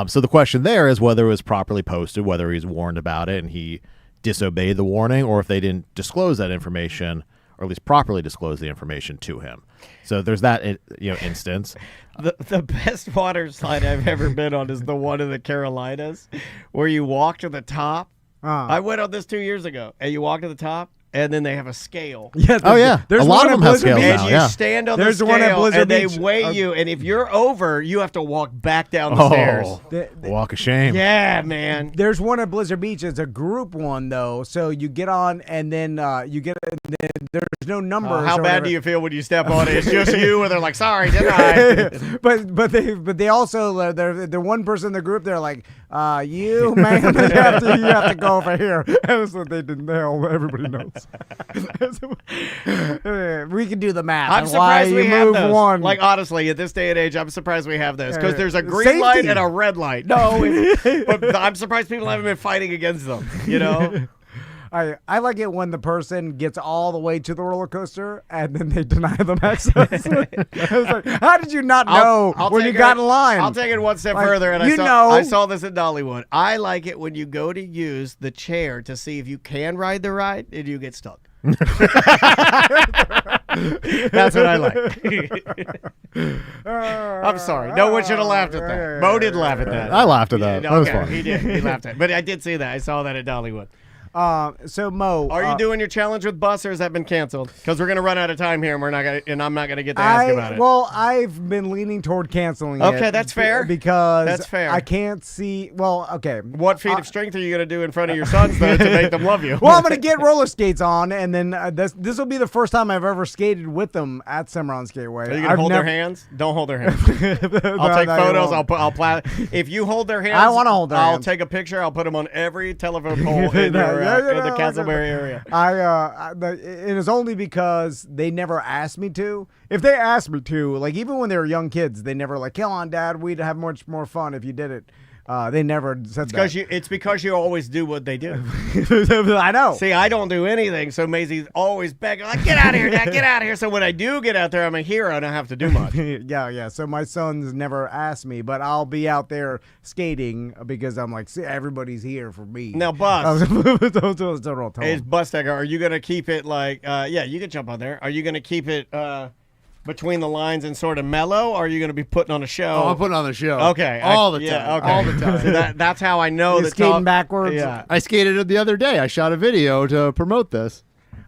So the question there is whether it was properly posted, whether he was warned about it and he disobeyed the warning, or if they didn't disclose that information, or at least properly disclose the information to him. So there's that instance. The best water slide I've ever been on is the one in the Carolinas where you walk to the top. I went on this 2 years ago, and you walk to the top, and then they have a scale. Yeah, Oh, yeah. There's A lot one of them at have Blizzard scales Beach. And now, you yeah. stand on There's the the one at scale, Blizzard and they Beach. weigh you. And if you're over, you have to walk back down the stairs. Walk of shame. Yeah, man. There's one at Blizzard Beach. It's a group one though, so you get on and then there's there's no numbers. How or bad whatever. do you feel when you step on it? It's just you, and they're like, "Sorry, denied." but they also they're one person in the group. They're like, you man, you have to go over here. That's what they did. Everybody knows. We can do the math. I'm on why surprised we you have move those. one. Like honestly, at this day and age, I'm surprised we have those because there's a green Safety. light and a red light. No, but I'm surprised people haven't been fighting against them. You know. I like it when the person gets all the way to the roller coaster and then they deny them access. I was like, how did you not know when you got in line? I'll take it one step Like, further, and you I saw this at Dollywood. I like it when you go to use the chair to see if you can ride the ride and you get stuck. That's what I like. I'm sorry. No one should have laughed at that. Mo did laugh at that. I laughed at that. That was fun. He did. He laughed at it. But I did see that. I saw that at Dollywood. So Mo, Are you doing your challenge with Bus, or has that been canceled? Because we're gonna run out of time here, and I'm not gonna get to ask about it. Well, I've been leaning toward canceling it. Okay, that's fair. Because That's fair. I can't see. Well, okay. What feat of strength are you gonna do in front of your sons though to make them love you? Well, I'm gonna get roller skates on, and then this will be the first time I've ever skated with them at Cimarron Skateway. Are you gonna hold their hands? Don't hold their hands. I'll take photos. If you hold their hands, I wanna hold their I'll hands. take a picture. I'll put them on every telephone pole in the Castleberry area. It is only because they never asked me to. If they asked me to, like even when they were young kids, they never like, come on, Dad, we'd have much more fun if you did it. They never said that. It's because you always do what they do. I know. See, I don't do anything, so Maisie's always begging, like, get out of here, Dad, get out of here. So when I do get out there, I'm a hero. I don't have to do much. Yeah. So my sons never asked me, but I'll be out there skating because I'm like, see, everybody's here for me. Now, Bus, Don't is Bus Decker, are you going to keep it like, yeah, you can jump on there. Are you going to keep it between the lines and sort of mellow, or are you going to be putting on a show? Oh, I'm putting on the show. Okay. All the time. Yeah, okay. All the time. So that's how I know that skating Tom- backwards. Yeah. I skated it the other day. I shot a video to promote this.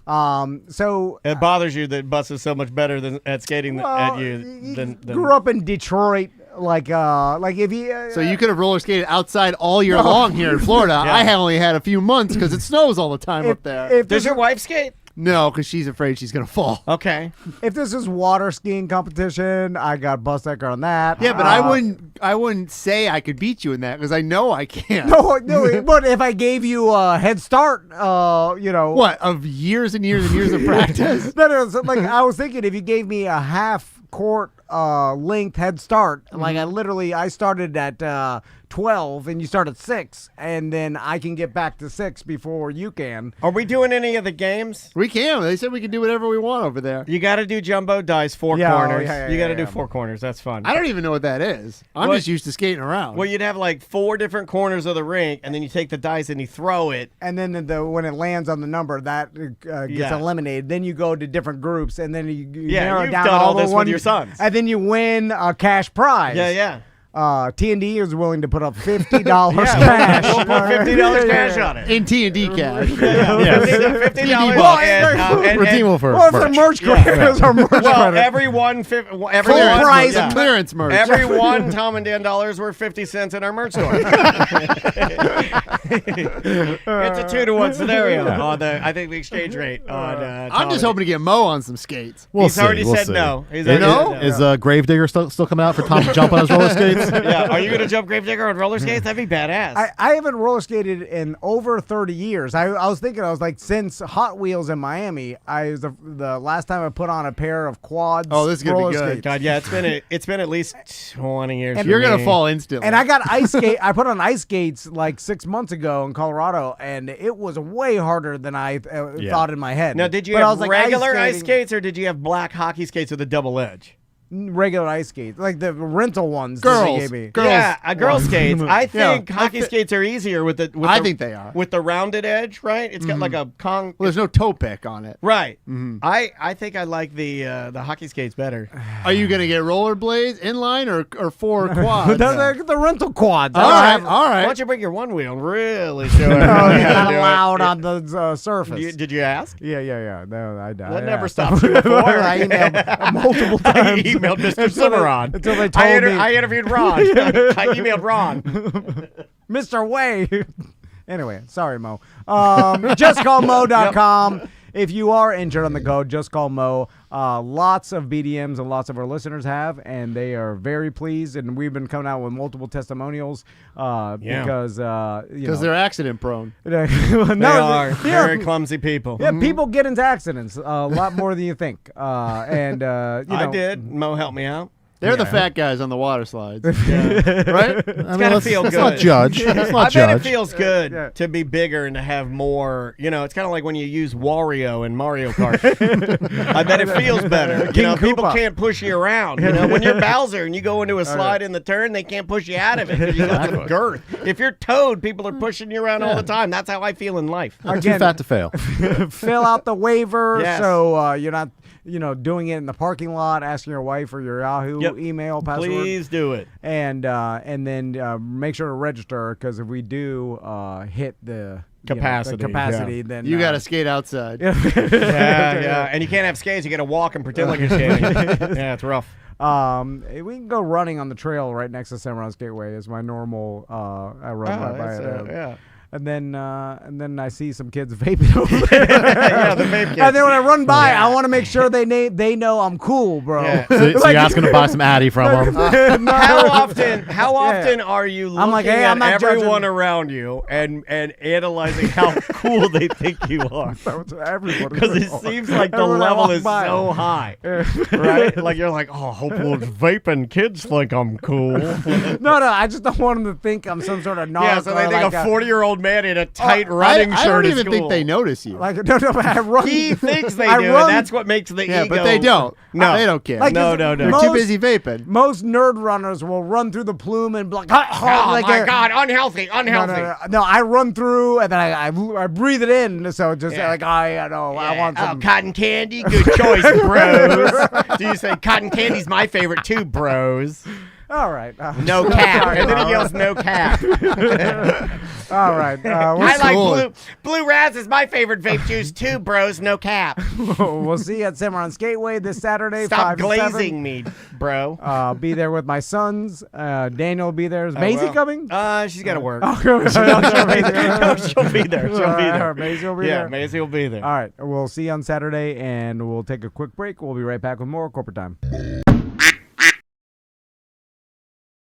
So It bothers you that Bus is so much better at skating at you than grew up in Detroit. Like if you So you could have roller skated outside all year long here in Florida. I only had a few months because it snows all the time up there. if Does this, your wife skate? No, because she's afraid she's going to fall. Okay. if this is water skiing competition, I got Bus Decker on that. Yeah, but I wouldn't say I could beat you in that because I know I can't. No, but if I gave you a head start, What, of years and years and years of practice? No, like I was thinking, if you gave me a half court length head start, like I started at 12 and you start at 6, and then I can get back to 6 before you can. Are we doing any of the games? We can. They said we can do whatever we want over there. You got to do jumbo dice, four Yeah, corners. yeah, You got to yeah. do 4 corners. That's fun. I don't even know what that is. I'm What? just used to skating around. Well, you'd have like 4 different corners of the rink, and then you take the dice and you throw it. And then when it lands on the number, that gets Yeah. eliminated. Then you go to different groups, and then you Yeah, narrow you've down done all the this with one, your sons. and then you win a cash prize. Yeah. T&D is willing to put up $50 Yeah, cash. we'll put $50 cash on it. in T&D cash. $50 and Redeemable for Well, it's a merch. merch credit. It's a merch well, credit. every price. The clearance merch. Every one Tom and Dan dollars worth 50 cents in our merch store. It's a 2-to-1 scenario on I think the exchange rate on. I'm just hoping to get Mo on some skates. We'll He's see. already We'll said see. no. He's Is, already said no. is Gravedigger still coming out for Tom to jump on his roller skates? Yeah, are you gonna jump Gravedigger on roller skates? That'd be badass. I haven't roller skated in over 30 years. I was thinking, I was like, since Hot Wheels in Miami, I was the last time I put on a pair of quads. Oh, this is gonna be roller good. skates. God, yeah, it's been at least 20 years. And for You're going me. to fall instantly. And I got ice skate. I put on ice skates like 6 months ago in Colorado, and it was way harder than I thought in my head. Now, did you But I have was like, regular ice skating- skates, or did you have black hockey skates with a double edge? Regular ice skates, like the rental ones that they gave me. Yeah, girl skates. I think hockey skates are easier with the. I think they are. with the rounded edge, right? It's got like a Well, there's no toe pick on it. Right. I think I like the hockey skates better. Are you going to get rollerblades, inline, or 4 quads? The rental quads. all I right, don't have- all Why right. don't you bring your one wheel and really show No, everybody it's how not to do allowed it? on the surface. Did you ask? Yeah. No, I That never asked. stopped you before. I emailed multiple I times. emailed Mr. Until they- Cimarron. until they told me. I interviewed Ron. I emailed Ron. Mr. Way. Anyway, sorry, Mo. JustCallMo.com. if you are injured on the go, just call Mo. Lots of BDMs and lots of our listeners have, and they are very pleased. And we've been coming out with multiple testimonials because they're accident prone. They are very clumsy people. Yeah, people get into accidents a lot more than you think. I did. Mo helped me out. They're the fat guys on the water slides. Right? It's gotta feel let's good. not judge. Let's not I bet judge. it feels good to be bigger and to have more. It's kind of like when you use Wario in Mario Kart. I bet it feels better. People can't push you around. When you're Bowser and you go into a slide in the turn, they can't push you out of it because you got some girth. If you're Toad, people are pushing you around all the time. That's how I feel in life. I'm too fat to fail. Fill out the waiver Yes. so you're not doing it in the parking lot, asking your wife or your Yahoo email password. Please do it. And then make sure to register, because if we do hit the capacity, then You got to skate outside. Yeah. And you can't have skates. You got to walk and pretend like you're skating. Yeah, it's rough. We can go running on the trail right next to Cimarron Gateway. Is my normal. I run right by it. Yeah. And then I see some kids vaping over there. Yeah, the vape kids. And then when I run by, I want to make sure they know I'm cool, bro. Yeah. So you're asking to buy some Addy from them. How often are you looking like, hey, I'm at not everyone judging. around you and analyzing how cool they think you are? Because it seems like the Everyone I level walk is by. so high, right? Like you're like, oh, hope those vaping kids think I'm cool. No, I just don't want them to think I'm some sort of narc. Yeah, so they or think like a 40-year-old man in a tight running I shirt don't is even cool. think they notice you. Like no, but I run. He thinks they do, I and run- that's what makes the yeah, ego. but they don't. No, They don't care. Like, No. They're too most- busy vaping. Most nerd runners will run through the plume and be like, Oh like my God, unhealthy. No, I run through and then I breathe it in. So just like I want Oh, some. cotton candy, good choice, bros. Do you say cotton candy's my favorite too, bros? All right. No cap, and then he yells, "No cap." All right. I like blue Raz is my favorite vape juice too, bros. No cap. We'll see you at Cimarron Gateway this Saturday. Stop 5 to 7. glazing me, bro. I'll be there with my sons. Daniel will be there. Is Maisie coming? She's got to work. Oh, No, she'll be there. She'll be there. Maisie will be Yeah, there. Maisie will be there. All right. We'll see you on Saturday, and we'll take a quick break. We'll be right back with more Corporate Time.